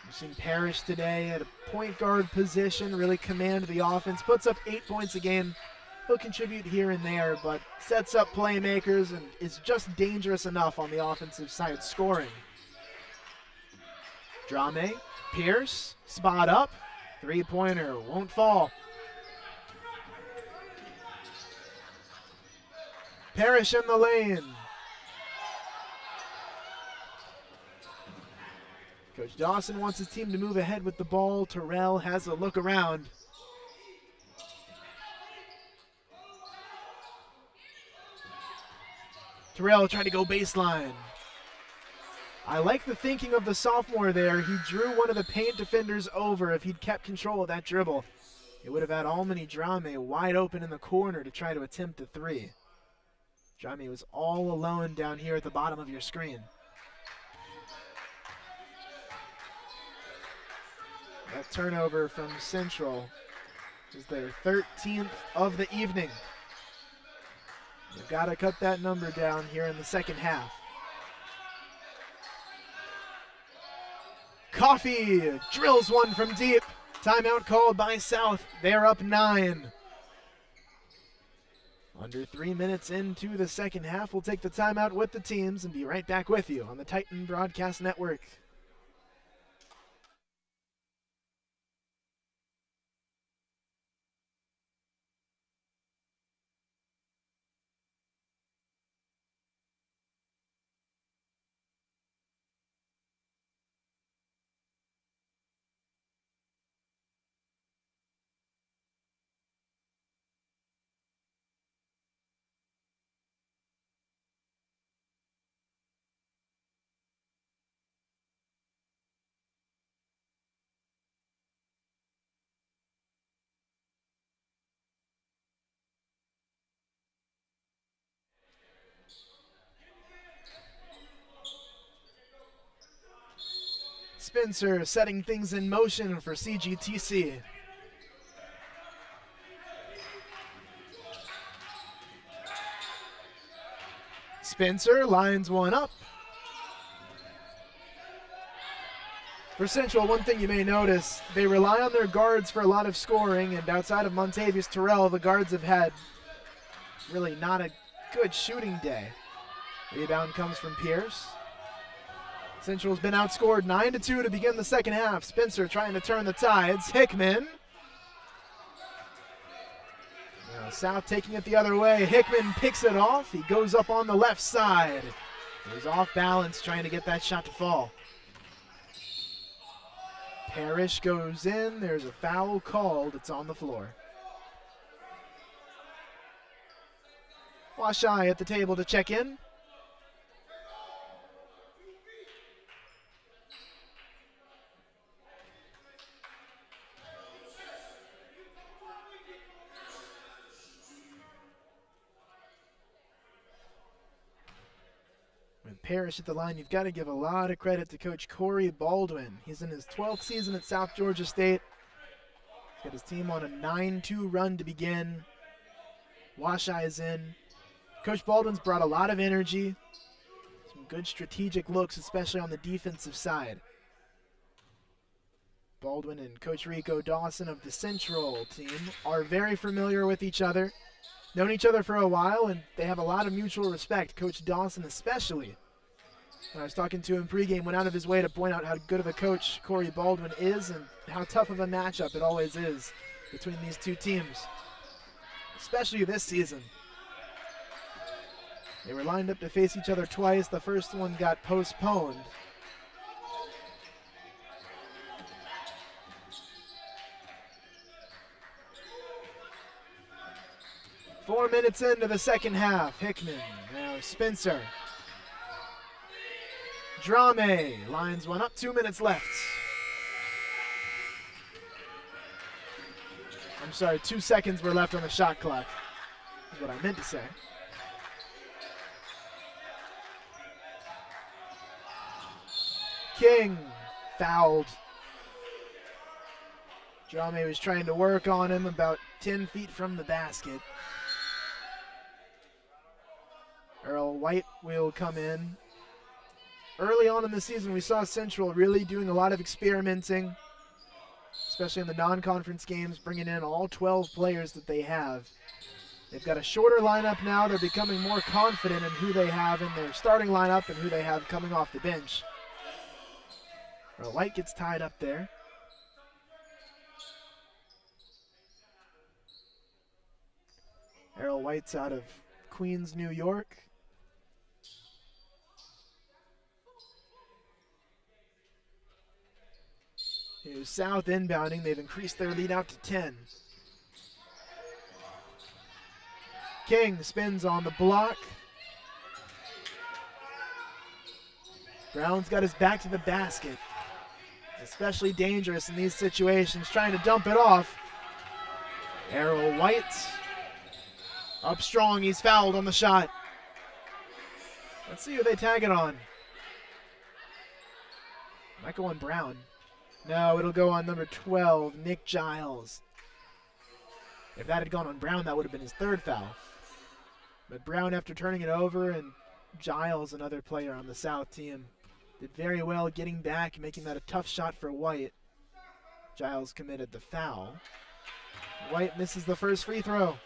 We've seen Parrish today at a point guard position really command the offense. Puts up 8 points a game. He'll contribute here and there, but sets up playmakers and is just dangerous enough on the offensive side scoring. Drame, Pierce, spot up. 3-pointer, won't fall. Parrish in the lane. Coach Dawson wants his team to move ahead with the ball. Terrell has a look around. Terrell trying to go baseline. I like the thinking of the sophomore there. He drew one of the paint defenders over. If he'd kept control of that dribble, it would have had Almany Drame wide open in the corner to try to attempt the 3. Drame was all alone down here at the bottom of your screen. That turnover from Central is their 13th of the evening. They've got to cut that number down here in the second half. Coffee drills one from deep. Timeout called by South. They're up 9. Under 3 minutes into the second half, we'll take the timeout with the teams and be right back with you on the Titan Broadcast Network. Spencer setting things in motion for CGTC. Spencer lines one up. For Central, one thing you may notice, they rely on their guards for a lot of scoring, and outside of Montavious Terrell, the guards have had really not a good shooting day. Rebound comes from Pierce. Central's been outscored 9-2 to begin the second half. Spencer trying to turn the tides. Hickman. Now South taking it the other way. Hickman picks it off. He goes up on the left side. He's off balance trying to get that shot to fall. Parrish goes in. There's a foul called. It's on the floor. Washai at the table to check in. Parrish at the line, you've got to give a lot of credit to Coach Corey Baldwin. He's in his 12th season at South Georgia State. He's got his team on a 9-2 run to begin. Washai is in. Coach Baldwin's brought a lot of energy, some good strategic looks, especially on the defensive side. Baldwin and Coach Rico Dawson of the Central team are very familiar with each other. Known each other for a while, and they have a lot of mutual respect. Coach Dawson especially. When I was talking to him pregame, went out of his way to point out how good of a coach Corey Baldwin is and how tough of a matchup it always is between these two teams, especially this season. They were lined up to face each other twice. The first one got postponed. Four minutes into the second half. Hickman, now Spencer. Drame lines one up, 2 minutes left. I'm sorry, 2 seconds were left on the shot clock, is what I meant to say. King fouled. Drame was trying to work on him about 10 feet from the basket. Earl White will come in. Early on in the season, we saw Central really doing a lot of experimenting, especially in the non-conference games, bringing in all 12 players that they have. They've got a shorter lineup now. They're becoming more confident in who they have in their starting lineup and who they have coming off the bench. Earl White gets tied up there. Earl White's out of Queens, New York. Here's South inbounding. They've increased their lead out to 10. King spins on the block. Brown's got his back to the basket. Especially dangerous in these situations, trying to dump it off. Errol White up strong. He's fouled on the shot. Let's see who they tag it on. Might go on Brown. No, it'll go on number 12, Nick Giles. If that had gone on Brown, that would have been his third foul. But Brown, after turning it over, and Giles, another player on the South team, did very well getting back, making that a tough shot for White. Giles committed the foul. White misses the first free throw.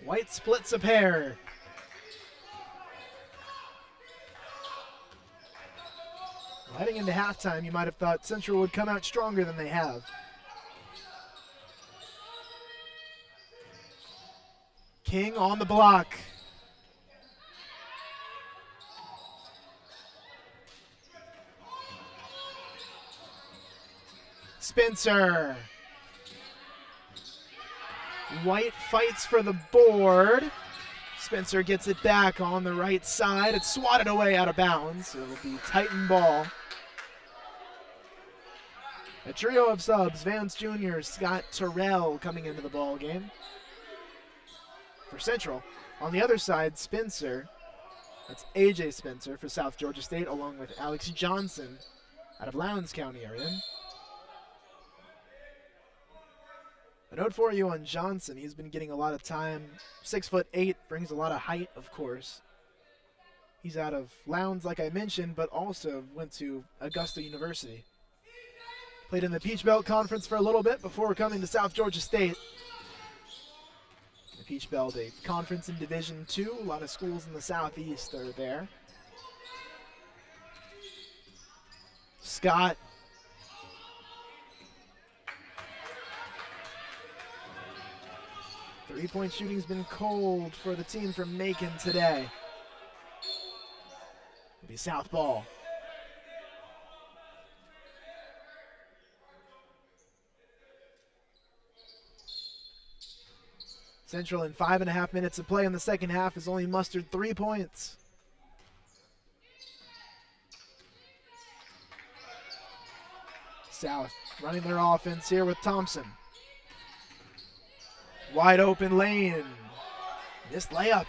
White splits a pair. Heading into halftime, you might have thought Central would come out stronger than they have. King on the block. Spencer. White fights for the board. Spencer gets it back on the right side. It's swatted away out of bounds. It'll be Titan ball. A trio of subs, Vance Jr., Scott Terrell coming into the ball game for Central. On the other side, Spencer. That's A.J. Spencer for South Georgia State, along with Alex Johnson out of Lowndes County area. A note for you on Johnson, he's been getting a lot of time. 6'8", brings a lot of height, of course. He's out of Lowndes, like I mentioned, but also went to Augusta University. Played in the Peach Belt Conference for a little bit before coming to South Georgia State. The Peach Belt, a conference in Division II. A lot of schools in the Southeast are there. Scott. Three-point shooting's been cold for the team from Macon today. It'll be South ball. Central, in 5.5 minutes of play in the second half, has only mustered 3 points. South running their offense here with Thompson. Wide open lane. Missed layup.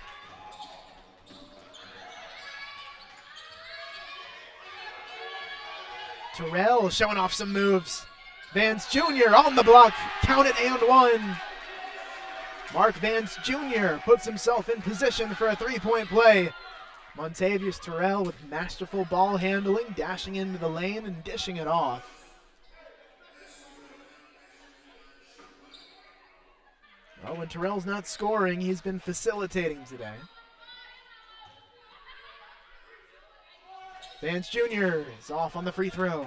Terrell showing off some moves. Vance Jr. on the block. Count it and one. Mark Vance Jr. puts himself in position for a three-point play. Montavious Terrell with masterful ball handling, dashing into the lane and dishing it off. Well, when Terrell's not scoring, he's been facilitating today. Vance Jr. is off on the free throw.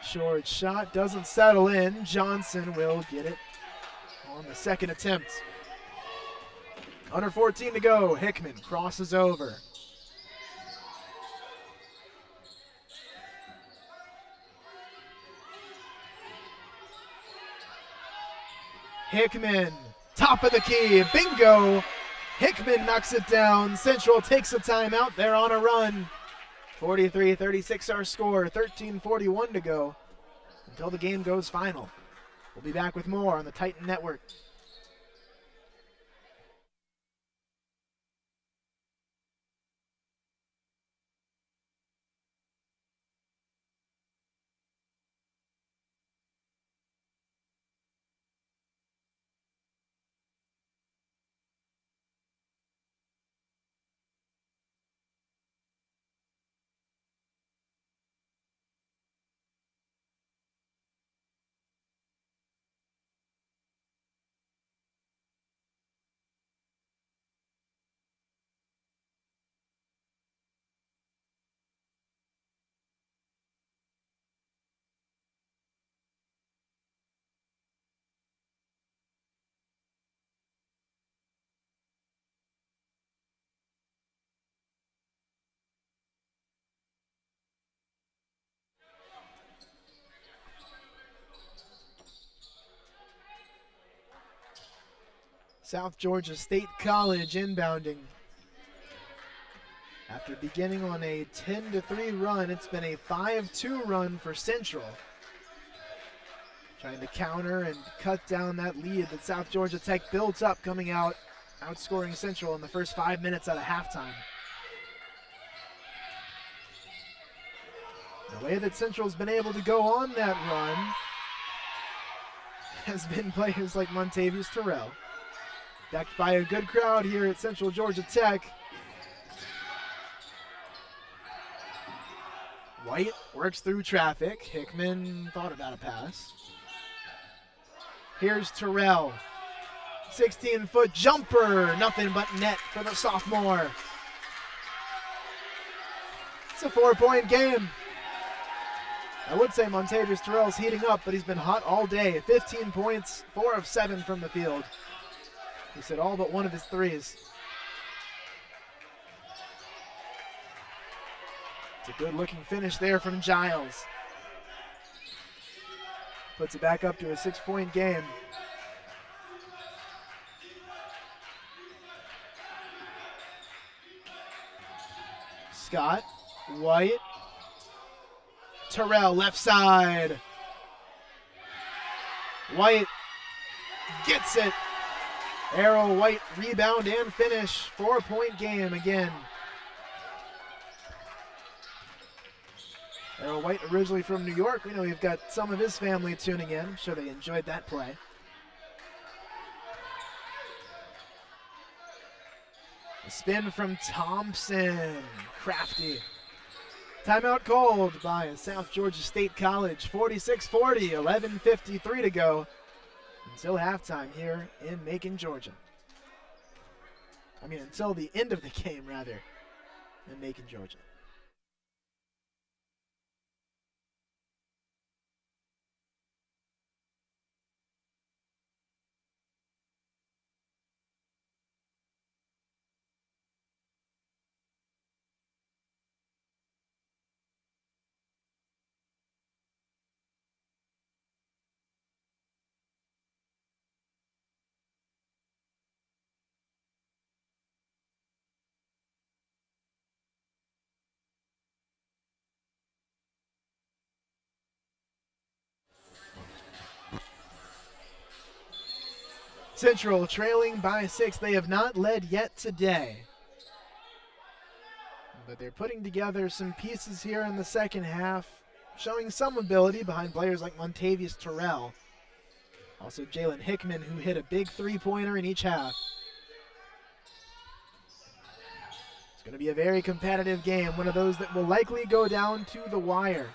Short shot doesn't settle in. Johnson will get it on the second attempt. Under 14 to go. Hickman crosses over. Hickman, top of the key, bingo. Hickman knocks it down. Central takes a timeout. They're on a run. 43-36 our score, 13:41 to go until the game goes final. We'll be back with more on the Titan Network. South Georgia State College inbounding. After beginning on a 10-3 run, it's been a 5-2 run for Central. Trying to counter and cut down that lead that South Georgia Tech built up, coming out, outscoring Central in the first 5 minutes out of halftime. The way that Central's been able to go on that run has been players like Montavious Terrell. Backed by a good crowd here at Central Georgia Tech. White works through traffic. Hickman thought about a pass. Here's Terrell. 16-foot jumper. Nothing but net for the sophomore. It's a 4-point game. I would say Montavious Terrell's heating up, but he's been hot all day. 15 points, 4 of 7 from the field. He said all but one of his threes. It's a good-looking finish there from Giles. Puts it back up to a 6-point game. Scott, White, Terrell left side. White gets it. Arrow White rebound and finish. 4-point game again. Arrow White originally from New York. We know we've got some of his family tuning in. I'm sure they enjoyed that play. A spin from Thompson. Crafty. Timeout called by South Georgia State College. 46-40, 11:53 to go until halftime here in Macon, Georgia. I mean, until the end of the game, rather, in Macon, Georgia. Central trailing by 6. They have not led yet today. But they're putting together some pieces here in the second half, showing some ability behind players like Montavious Terrell. Also Jalen Hickman, who hit a big three-pointer in each half. It's going to be a very competitive game, one of those that will likely go down to the wire.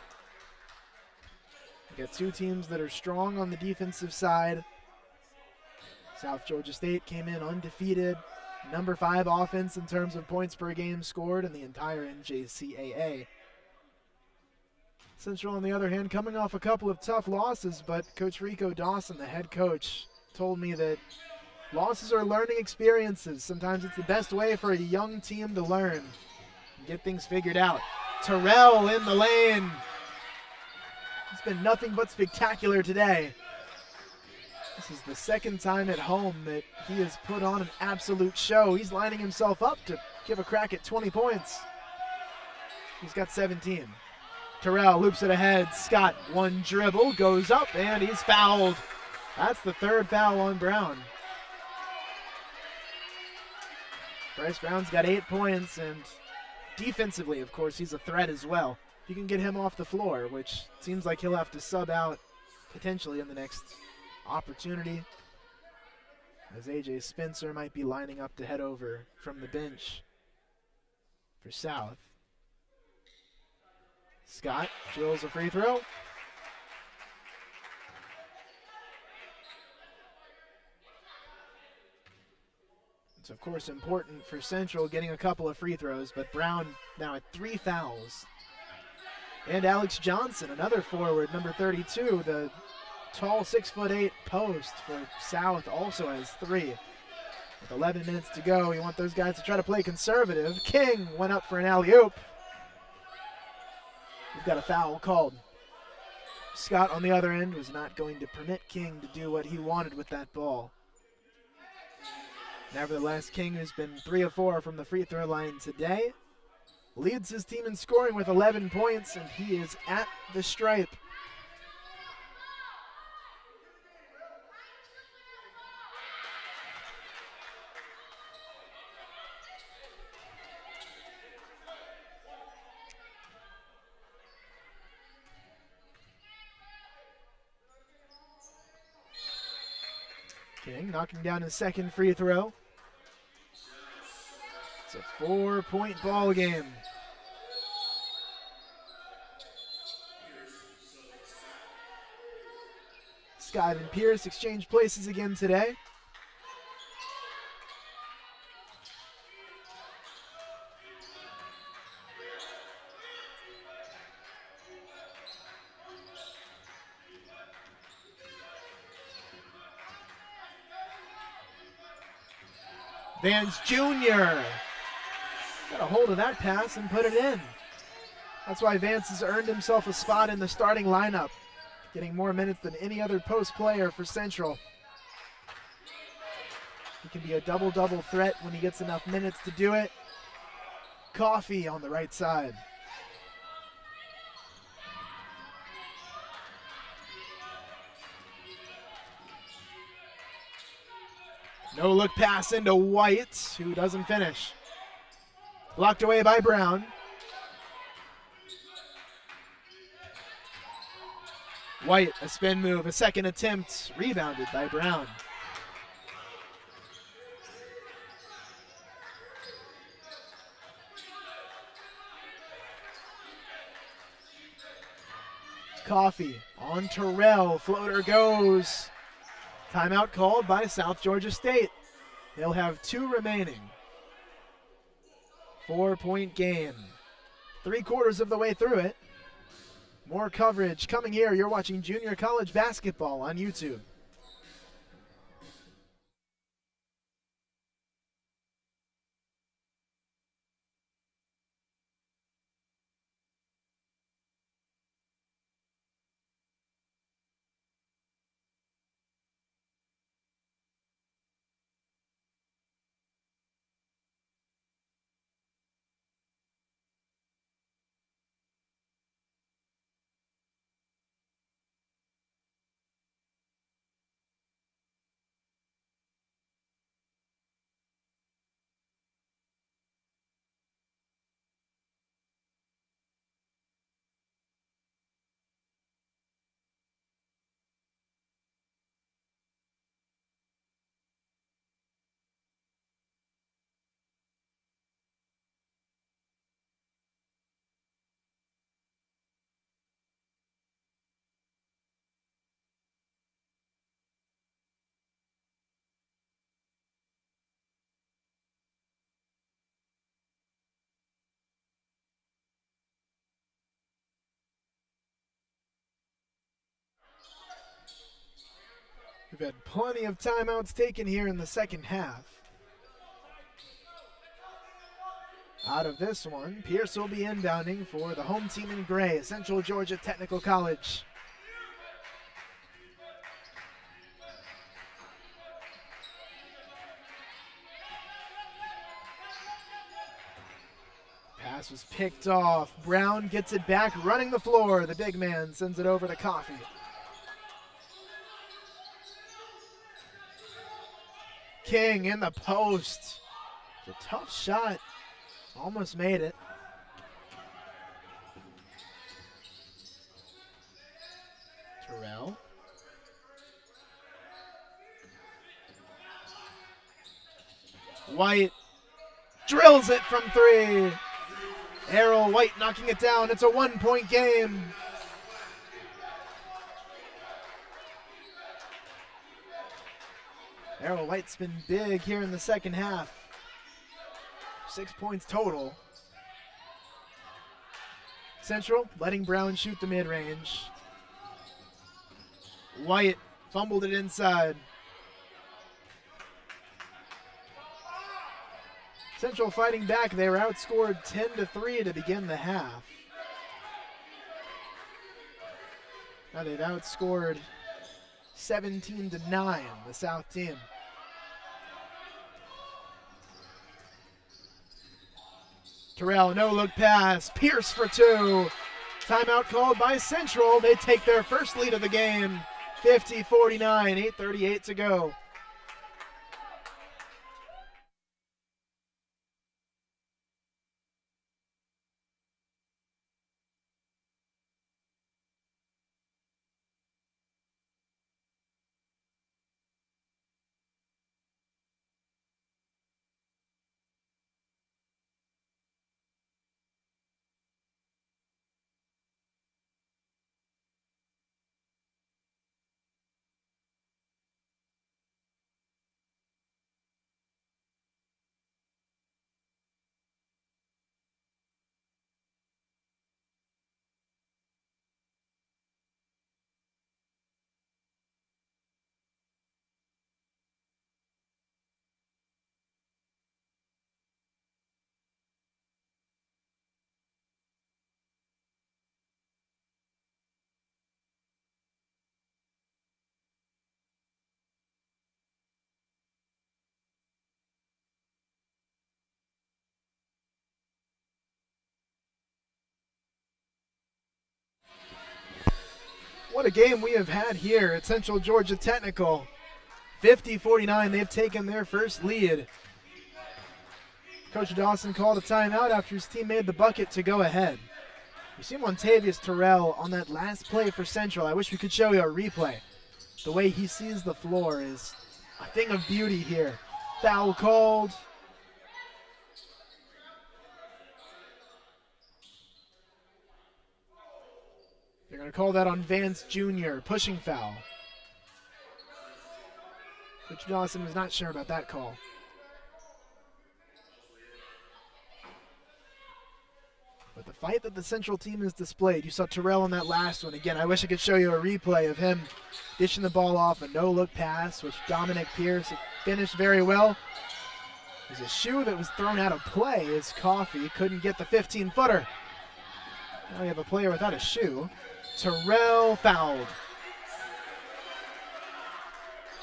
We got two teams that are strong on the defensive side. South Georgia State came in undefeated, number 5 offense in terms of points per game scored in the entire NJCAA. Central, on the other hand, coming off a couple of tough losses, but Coach Rico Dawson, the head coach, told me that losses are learning experiences. Sometimes it's the best way for a young team to learn and get things figured out. Terrell in the lane. It's been nothing but spectacular today. This is the second time at home that he has put on an absolute show. He's lining himself up to give a crack at 20 points. He's got 17. Terrell loops it ahead. Scott, one dribble, goes up, and he's fouled. That's the third foul on Brown. Bryce Brown's got 8 points, and defensively, of course, he's a threat as well. If you can get him off the floor, which seems like he'll have to sub out potentially in the next opportunity, as A.J. Spencer might be lining up to head over from the bench for South. Scott drills a free throw. It's, of course, important for Central getting a couple of free throws, but Brown now at 3 fouls. And Alex Johnson, another forward, number 32, the tall 6'8" post for South, also has 3. With 11 minutes to go, you want those guys to try to play conservative. King went up for an alley-oop. We've got a foul called. Scott on the other end was not going to permit King to do what he wanted with that ball. Nevertheless, King, who's been 3 of 4 from the free throw line today, leads his team in scoring with 11 points, and he is at the stripe. King knocking down his second free throw. It's a 4-point ball game. Scott and Pierce exchange places again today. Vance Jr. got a hold of that pass and put it in. That's why Vance has earned himself a spot in the starting lineup, getting more minutes than any other post player for Central. He can be a double-double threat when he gets enough minutes to do it. Coffee on the right side. No look pass into White, who doesn't finish. Blocked away by Brown. White, a spin move, a second attempt, rebounded by Brown. Coffee on Terrell, floater goes. Timeout called by South Georgia State. They'll have 2 remaining. 4-point game. 3/4 of the way through it. More coverage coming here. You're watching junior college basketball on YouTube. We've had plenty of timeouts taken here in the second half. Out of this one, Pierce will be inbounding for the home team in gray, Central Georgia Technical College. Pass was picked off. Brown gets it back, running the floor. The big man sends it over to Coffee. King in the post. It's a tough shot. Almost made it. Terrell. White drills it from 3. Errol White knocking it down. It's a 1-point game. Errol White's been big here in the second half. 6 points total. Central letting Brown shoot the mid-range. White fumbled it inside. Central fighting back. They were outscored 10-3 to begin the half. Now they've outscored 17-9, the South team. Terrell, no-look pass. Pierce for two. Timeout called by Central. They take their first lead of the game. 50-49, 8:38 to go. What a game we have had here at Central Georgia Technical. 50-49, they've taken their first lead. Coach Dawson called a timeout after his team made the bucket to go ahead. You see Montavious Terrell on that last play for Central. I wish we could show you a replay. The way he sees the floor is a thing of beauty here. Foul called. They're going to call that on Vance Jr., pushing foul. Coach Dawson was not sure about that call. But the fight that the Central team has displayed, you saw Terrell on that last one. Again, I wish I could show you a replay of him dishing the ball off a no-look pass, which Dominic Pierce finished very well. There's a shoe that was thrown out of play as Coffey couldn't get the 15-footer. Now we have a player without a shoe. Terrell fouled.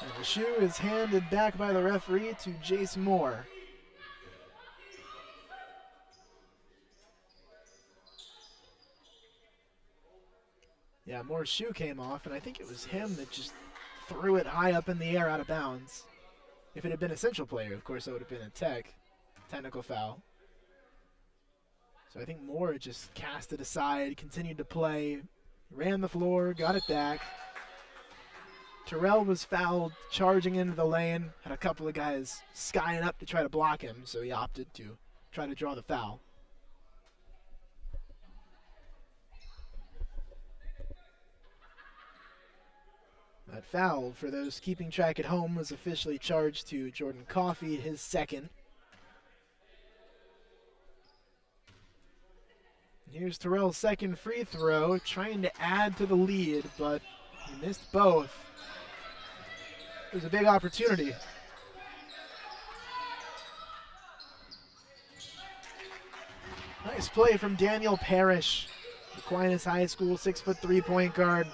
And the shoe is handed back by the referee to Jace Moore. Yeah, Moore's shoe came off, and I think it was him that just threw it high up in the air out of bounds. If it had been a Central player, of course, that would have been a technical foul. So I think Moore just cast it aside, continued to play, ran the floor, got it back. Terrell was fouled, charging into the lane, had a couple of guys skying up to try to block him, so he opted to try to draw the foul. That foul, for those keeping track at home, was officially charged to Jordan Coffey, his second. Here's Terrell's second free throw, trying to add to the lead, but he missed both. It was a big opportunity. Nice play from Daniel Parrish, Aquinas High School 6'3" point guard.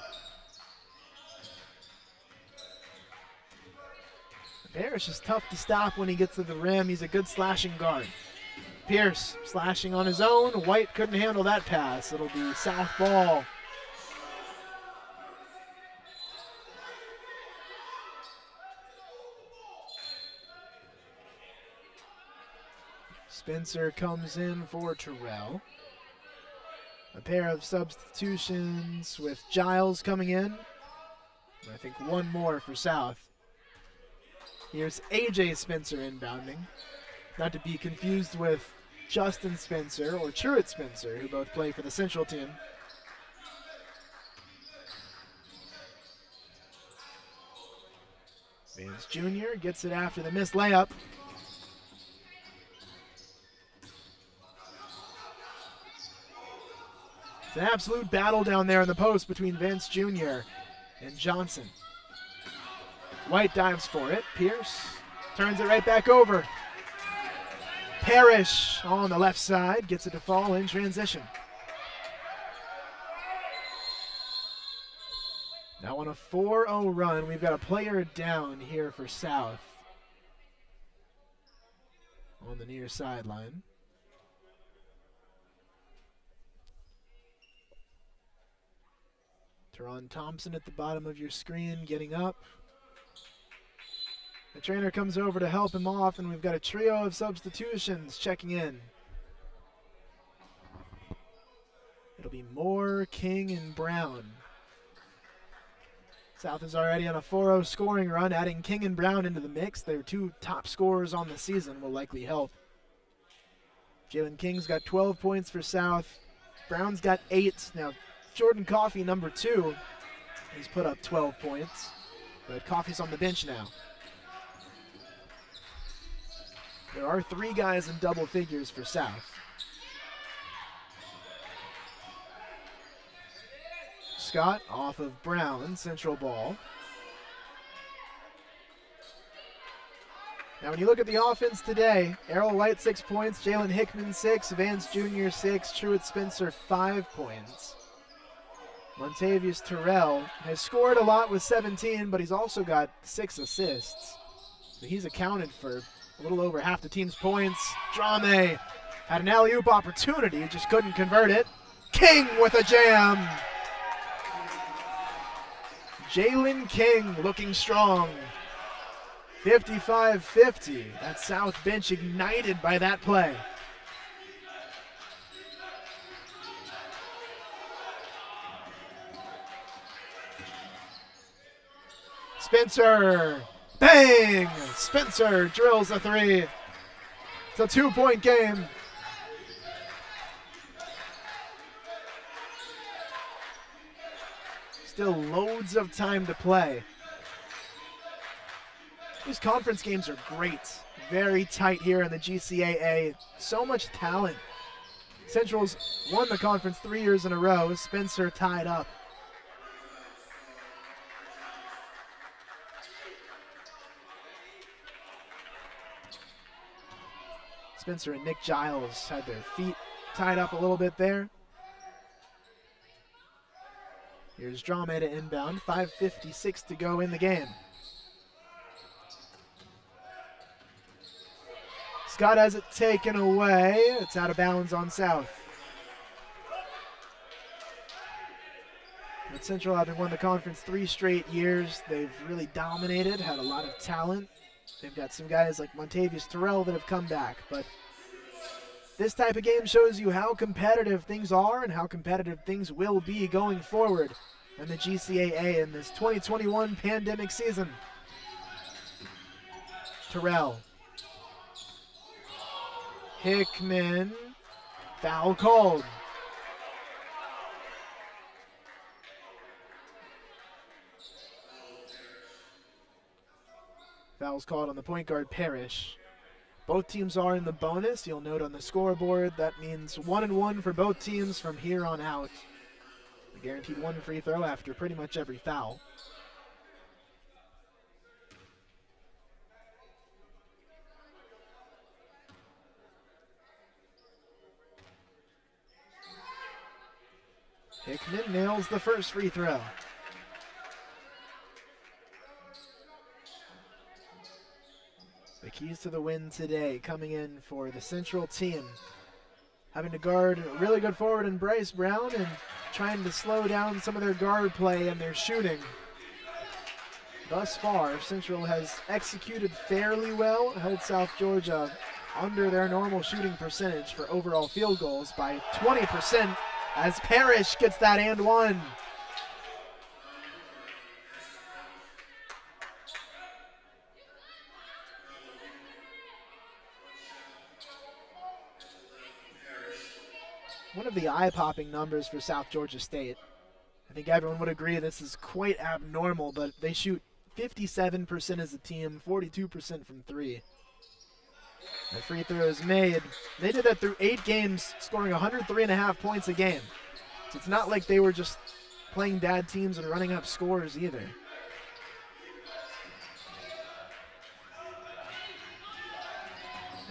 Parrish is tough to stop when he gets to the rim. He's a good slashing guard. Pierce slashing on his own. White couldn't handle that pass. It'll be South ball. Spencer comes in for Terrell. A pair of substitutions with Giles coming in. I think one more for South. Here's A.J. Spencer inbounding. Not to be confused with Justin Spencer or Truett Spencer, who both play for the Central team. Vance Jr. gets it after the missed layup. It's an absolute battle down there in the post between Vance Jr. and Johnson. White dives for it. Pierce turns it right back over. Parrish on the left side gets it to fall in transition. Now on a 4-0 run, we've got a player down here for South on the near sideline. Teron Thompson at the bottom of your screen getting up. The trainer comes over to help him off, and we've got a trio of substitutions checking in. It'll be Moore, King, and Brown. South is already on a 4-0 scoring run. Adding King and Brown into the mix, their two top scorers on the season, will likely help. Jalen King's got 12 points for South. Brown's got 8. Now, Jordan Coffey, number 2, he's put up 12 points. But Coffey's on the bench now. There are 3 guys in double figures for South. Scott off of Brown, central ball. Now, when you look at the offense today, Errol White 6 points, Jalen Hickman 6, Vance Jr. 6, Truett Spencer 5 points. Montavious Terrell has scored a lot with 17, but he's also got 6 assists. So he's accounted for a little over half the team's points. Drame had an alley-oop opportunity, just couldn't convert it. King with a jam. Jalen King looking strong. 55-50. That South bench ignited by that play. Spencer, bang! Spencer drills a 3. It's a 2-point game. Still loads of time to play. These conference games are great. Very tight here in the GCAA. So much talent. Central's won the conference 3 years in a row. Spencer tied up. Spencer and Nick Giles had their feet tied up a little bit there. Here's Drame to inbound. 5:56 to go in the game. Scott has it taken away. It's out of bounds on South. But Central, having won the conference 3 straight years, they've really dominated, had a lot of talent. They've got some guys like Montavious Terrell that have come back. But this type of game shows you how competitive things are and how competitive things will be going forward in the GCAA in this 2021 pandemic season. Terrell. Hickman, foul called. Foul's called on the point guard, Parrish. Both teams are in the bonus. You'll note on the scoreboard that means 1-1 for both teams from here on out. A guaranteed 1 free throw after pretty much every foul. Hickman nails the first free throw. The keys to the win today coming in for the Central team. Having to guard a really good forward in Bryce Brown and trying to slow down some of their guard play and their shooting. Thus far, Central has executed fairly well, held South Georgia under their normal shooting percentage for overall field goals by 20%. As Parrish gets that and 1. One of the eye-popping numbers for South Georgia State. I think everyone would agree this is quite abnormal, but they shoot 57% as a team, 42% from 3. The free throws made. They did that through 8 games, scoring 103.5 points a game. So it's not like they were just playing bad teams and running up scores either.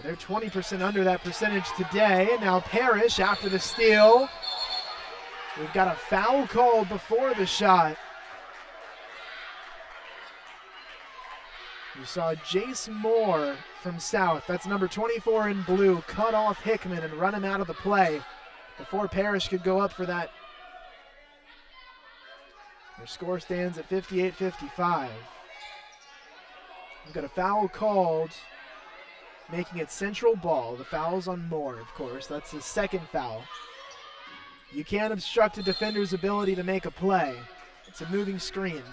They're 20% under that percentage today. Now Parrish after the steal. We've got a foul called before the shot. You saw Jace Moore from South, that's number 24 in blue, cut off Hickman and run him out of the play before Parrish could go up for that Their score stands at 58-55. We've got a foul called, making it Central ball. The foul's on Moore, of course. That's his second foul. You can't obstruct a defender's ability to make a play. It's a moving screen.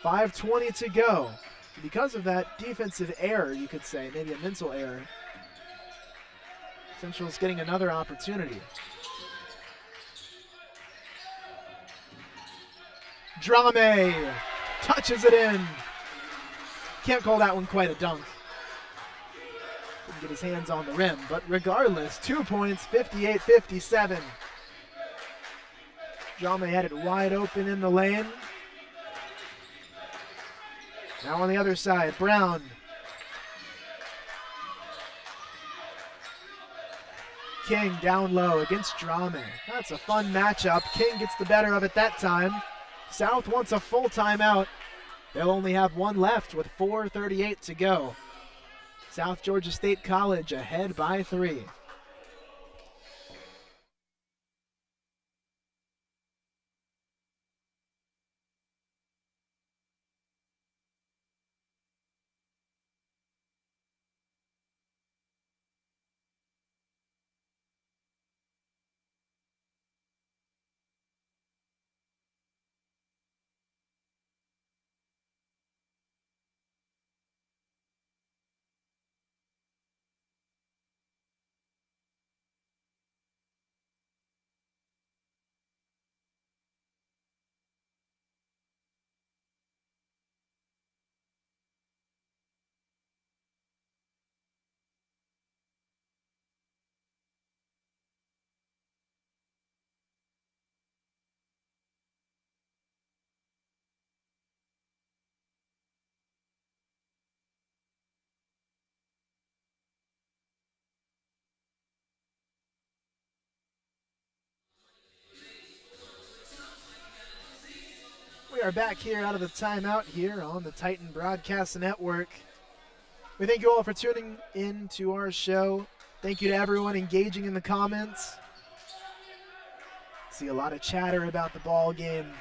5:20 to go. Because of that defensive error, you could say, maybe a mental error, Central's getting another opportunity. Drame touches it in. Can't call that one quite a dunk. Didn't get his hands on the rim, but regardless, 2 points, 58-57. Drame had it wide open in the lane. Now on the other side, Brown. King down low against Drame. That's a fun matchup. King gets the better of it that time. South wants a full timeout. They'll only have one left with 4:38 to go. South Georgia State College ahead by 3. We are back here out of the timeout here on the Titan Broadcast Network. We thank you all for tuning in to our show. Thank you to everyone engaging in the comments. See a lot of chatter about the ball game.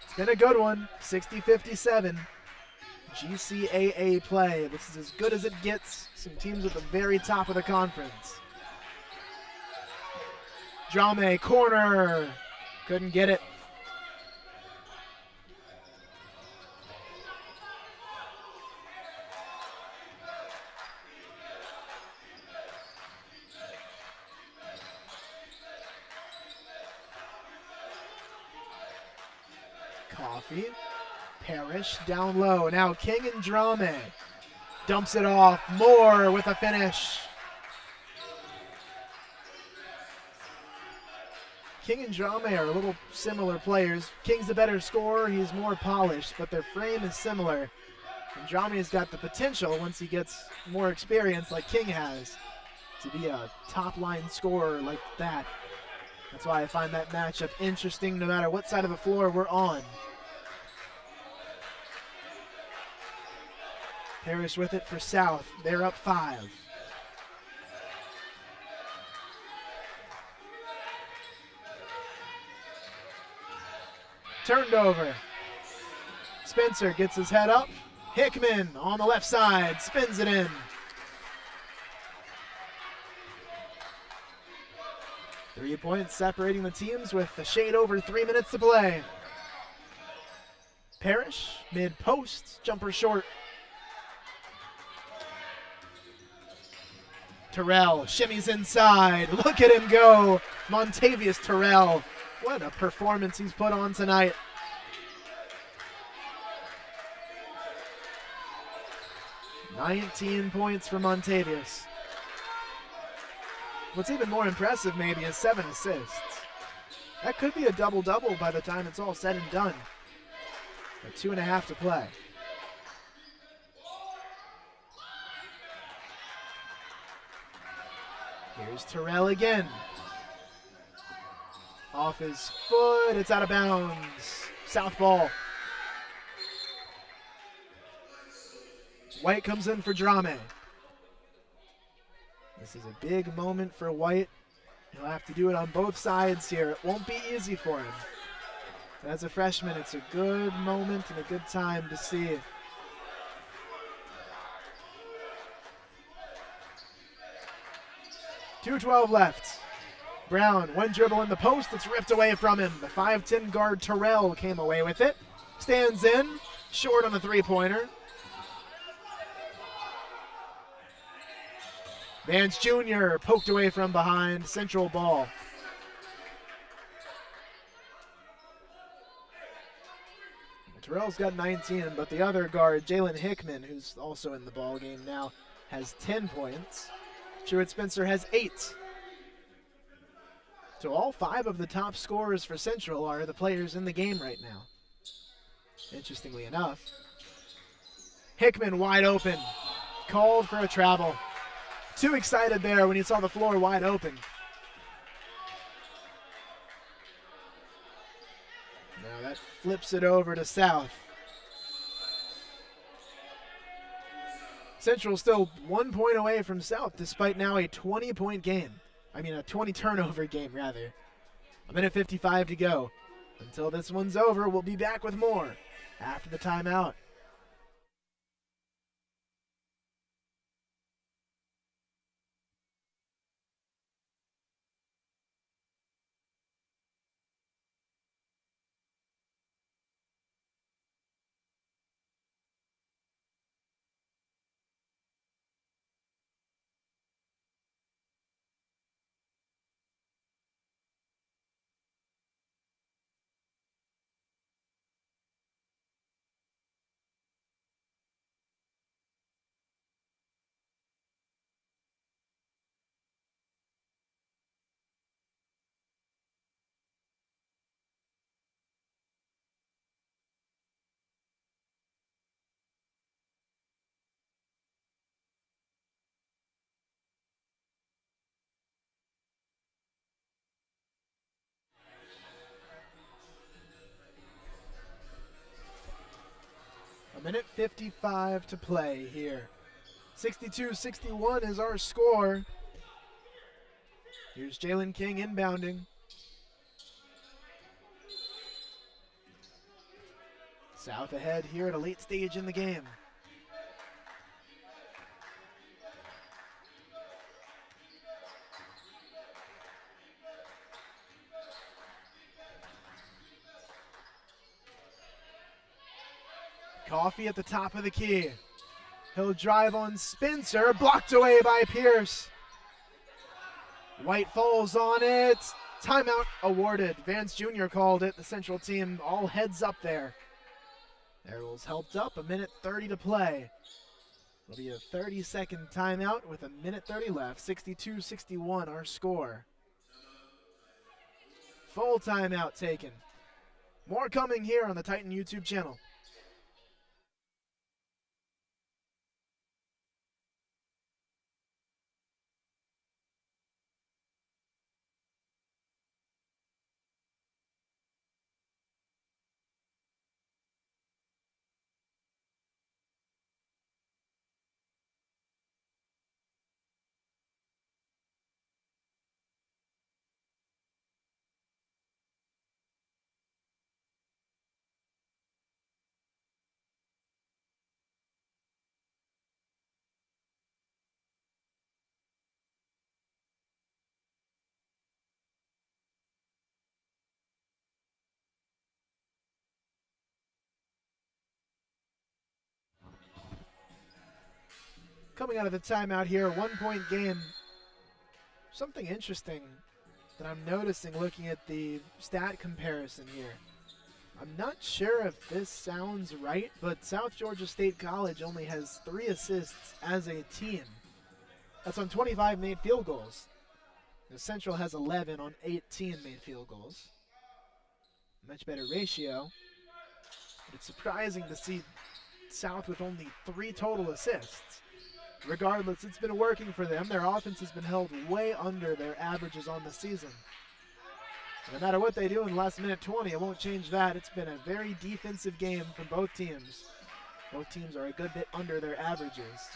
It's been a good one, 60-57. GCAA play. This is as good as it gets. Some teams at the very top of the conference. Drame, corner. Couldn't get it. Coffee. Parrish down low. Now King and Drame. Dumps it off. Moore with a finish. King and Drame are a little similar players. King's the better scorer. He's more polished, but their frame is similar. And Drame's got the potential, once he gets more experience like King has, to be a top-line scorer like that. That's why I find that matchup interesting no matter what side of the floor we're on. Parrish with it for South. They're up 5. Turned over. Spencer gets his head up. Hickman on the left side, spins it in. 3 points separating the teams with a shade over 3 minutes to play. Parrish, mid-post, jumper short. Terrell shimmies inside. Look at him go. Montavious Terrell. What a performance he's put on tonight. $19 points for Montavious. What's even more impressive maybe is 7 assists. That could be a double-double by the time it's all said and done. But 2.5 to play. Here's Terrell again. Off his foot, it's out of bounds. South ball. White comes in for Drame. This is a big moment for White He'll have to do it on both sides here. It won't be easy for him. But as a freshman, it's a good moment and a good time to see it. .2:12 left. Brown, one dribble in the post, it's ripped away from him. The 5'10 guard Terrell came away with it. Stands in, short on the three-pointer. Vance Jr. poked away from behind, Central ball. Terrell's got 19, but the other guard, Jalen Hickman, who's also in the ball game now, has 10 points. Truett Spencer has 8. So all 5 of the top scorers for Central are the players in the game right now. Interestingly enough. Hickman wide open. Called for a travel. Too excited there when he saw the floor wide open. Now that flips it over to South. Central still 1 point away from South, despite now a 20-point game. I mean, a 20-turnover game, rather. 1:55 to go. Until this one's over, we'll be back with more after the timeout. Minute 55 to play here. 62-61 is our score. Here's Jalen King inbounding. South ahead here at a late stage in the game. Coffee at the top of the key. He'll drive on Spencer, blocked away by Pierce. White falls on it. Timeout awarded. Vance Jr. called it. The Central team all heads up there. Errol's helped up. 1:30 to play. It'll be a 30-second timeout with 1:30 left. 62-61 our score. Full timeout taken. More coming here on the Titan YouTube channel. Coming out of the timeout here, 1 point game. Something interesting that I'm noticing looking at the stat comparison here. I'm not sure if this sounds right, but South Georgia State College only has 3 assists as a team. That's on 25 made field goals. The Central has 11 on 18 made field goals. Much better ratio. But it's surprising to see South with only 3 total assists. Regardless, it's been working for them. Their offense has been held way under their averages on the season. No matter what they do in the last minute 20, it won't change that. It's been a very defensive game from both teams. Both teams are a good bit under their averages.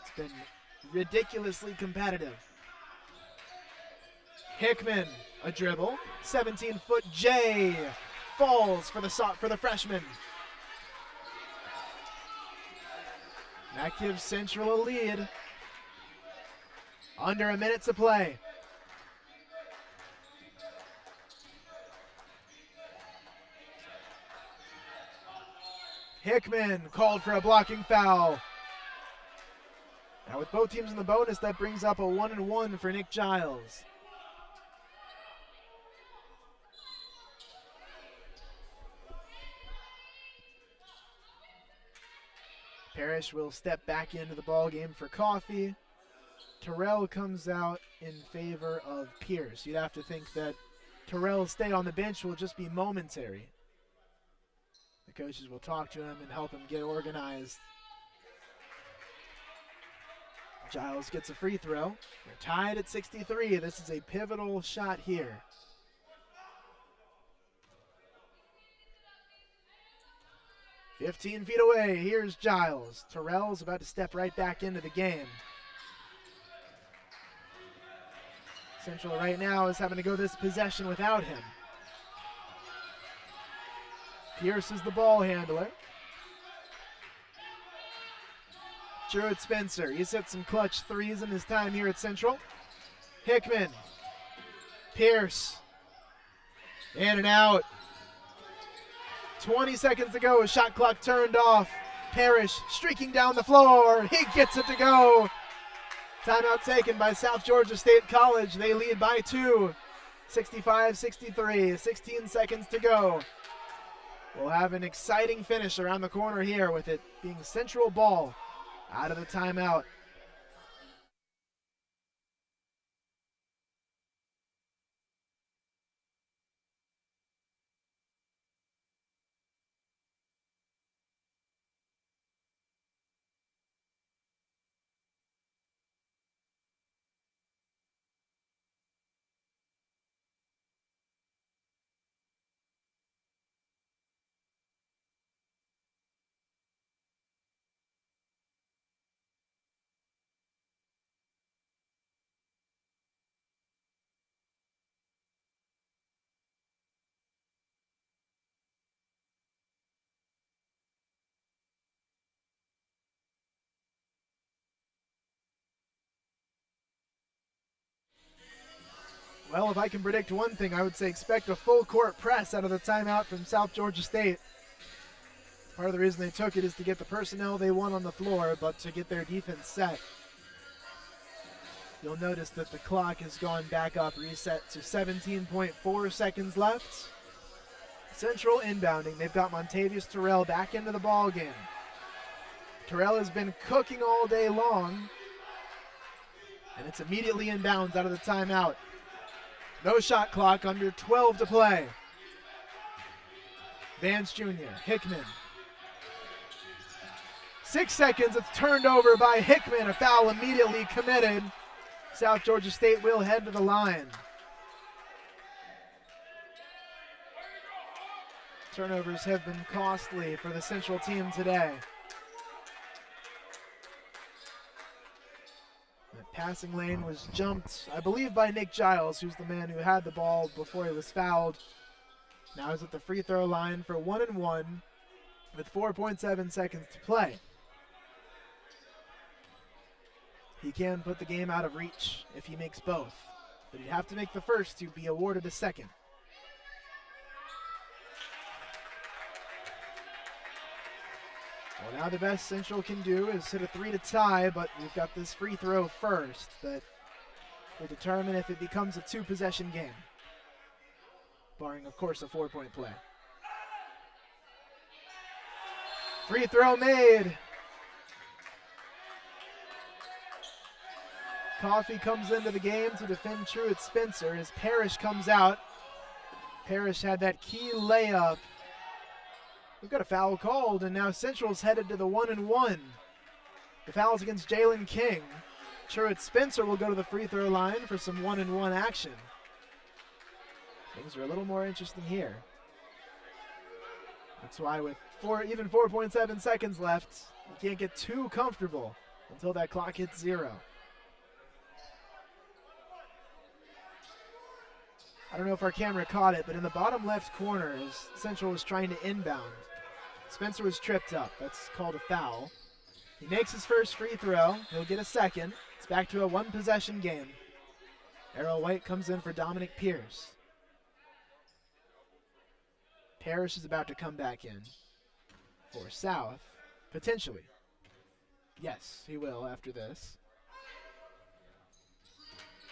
It's been ridiculously competitive. Hickman, a dribble. 17-foot J falls for the freshman. That gives Central a lead. Under a minute to play. Hickman called for a blocking foul. Now with both teams in the bonus, that brings up a 1-and-1 for Nick Giles. Parrish will step back into the ball game for Coffee. Terrell comes out in favor of Pierce. You'd have to think that Terrell's stay on the bench will just be momentary. The coaches will talk to him and help him get organized. Giles gets a free throw. We're tied at 63. This is a pivotal shot here. "15 feet away, here's Giles. Terrell's about to step right back into the game. Central right now is having to go this possession without him. Pierce is the ball handler. Truett Spencer, he's hit some clutch threes in his time here at Central. Hickman, Pierce, in and out. 20 seconds to go, shot clock turned off. Parrish streaking down the floor, he gets it to go. Timeout taken by South Georgia State College. They lead by 2, 65-63, 16 seconds to go. We'll have an exciting finish around the corner here with it being Central ball out of the timeout. Well, if I can predict one thing, I would say expect a full court press out of the timeout from South Georgia State. Part of the reason they took it is to get the personnel they want on the floor, but to get their defense set. You'll notice that the clock has gone back up, reset to 17.4 seconds left. Central inbounding. They've got Montavious Terrell back into the ball game. Terrell has been cooking all day long, and it's immediately inbounds out of the timeout. No shot clock, under 12 to play. Vance Jr., Hickman. 6 seconds, it's turned over by Hickman. A foul immediately committed. South Georgia State will head to the line. Turnovers have been costly for the Central team today. That passing lane was jumped, I believe, by Nick Giles, who's the man who had the ball before he was fouled. Now he's at the free throw line for 1-and-1 with 4.7 seconds to play. He can put the game out of reach if he makes both, but he'd have to make the first to be awarded a second. Well, now the best Central can do is hit a 3 to tie, but we've got this free throw first that will determine if it becomes a 2-possession game, barring, of course, a 4-point play. Free throw made. Coffee comes into the game to defend Truett Spencer as Parrish comes out. Parrish had that key layup. We've got a foul called, and now Central's headed to the 1-and-1. The foul's against Jalen King. Truett Spencer will go to the free throw line for some 1-and-1 action. Things are a little more interesting here. That's why with even 4.7 seconds left, you can't get too comfortable until that clock hits 0. I don't know if our camera caught it, but in the bottom left corner, as Central was trying to inbound, Spencer was tripped up. That's called a foul. He makes his first free throw. He'll get a second. It's back to a one-possession game. Errol White comes in for Dominic Pierce. Parrish is about to come back in for South, potentially. Yes, he will after this.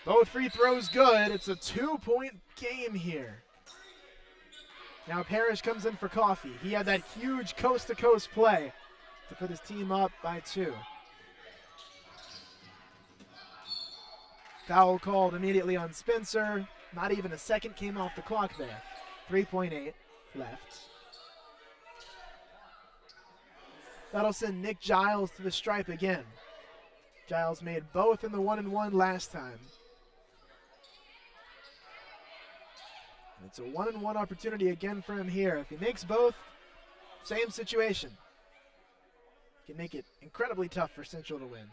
Both free throws good. It's a 2-point game here. Now Parrish comes in for Coffee. He had that huge coast-to-coast play to put his team up by 2. Foul called immediately on Spencer. Not even a second came off the clock there. 3.8 left. That'll send Nick Giles to the stripe again. Giles made both in the 1-and-1 last time. It's a 1-and-1 opportunity again for him here. If he makes both, same situation. Can make it incredibly tough for Central to win.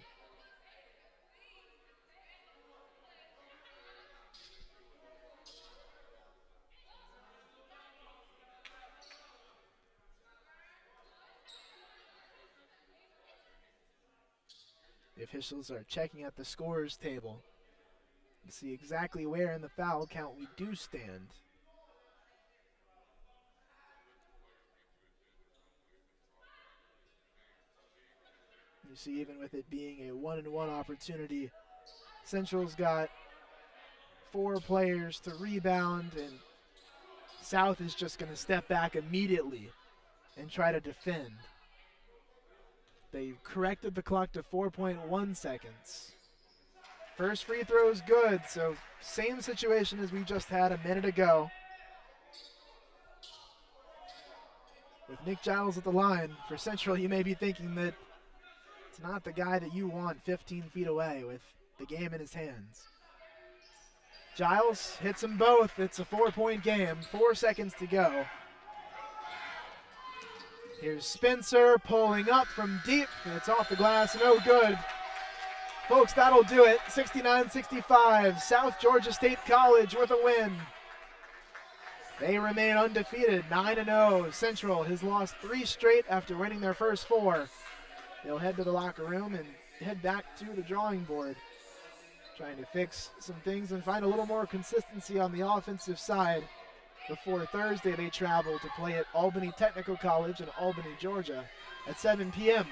The officials are checking at the scorers table to see exactly where in the foul count we do stand. You see, even with it being a 1-and-1 opportunity, Central's got 4 players to rebound, and South is just going to step back immediately and try to defend. They corrected the clock to 4.1 seconds. First free throw is good, so same situation as we just had a minute ago. With Nick Giles at the line, for Central, you may be thinking that it's not the guy that you want 15 feet away with the game in his hands. Giles hits them both. It's a 4-point game. 4 seconds to go. Here's Spencer pulling up from deep. It's off the glass. No good. Folks, that'll do it. 69-65. South Georgia State College with a win. They remain undefeated, 9-0. Central has lost 3 straight after winning their first 4. They'll head to the locker room and head back to the drawing board, trying to fix some things and find a little more consistency on the offensive side before Thursday they travel to play at Albany Technical College in Albany, Georgia at 7 p.m.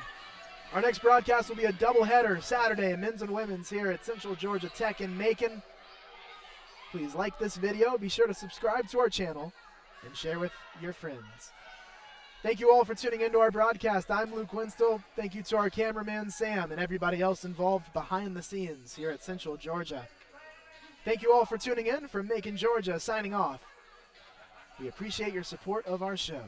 Our next broadcast will be a doubleheader Saturday, men's and women's, here at Central Georgia Tech in Macon. Please like this video, be sure to subscribe to our channel, and share with your friends. Thank you all for tuning into our broadcast. I'm Luke Winstel. Thank you to our cameraman, Sam, and everybody else involved behind the scenes here at Central Georgia. Thank you all for tuning in. From Macon, Georgia, signing off. We appreciate your support of our show.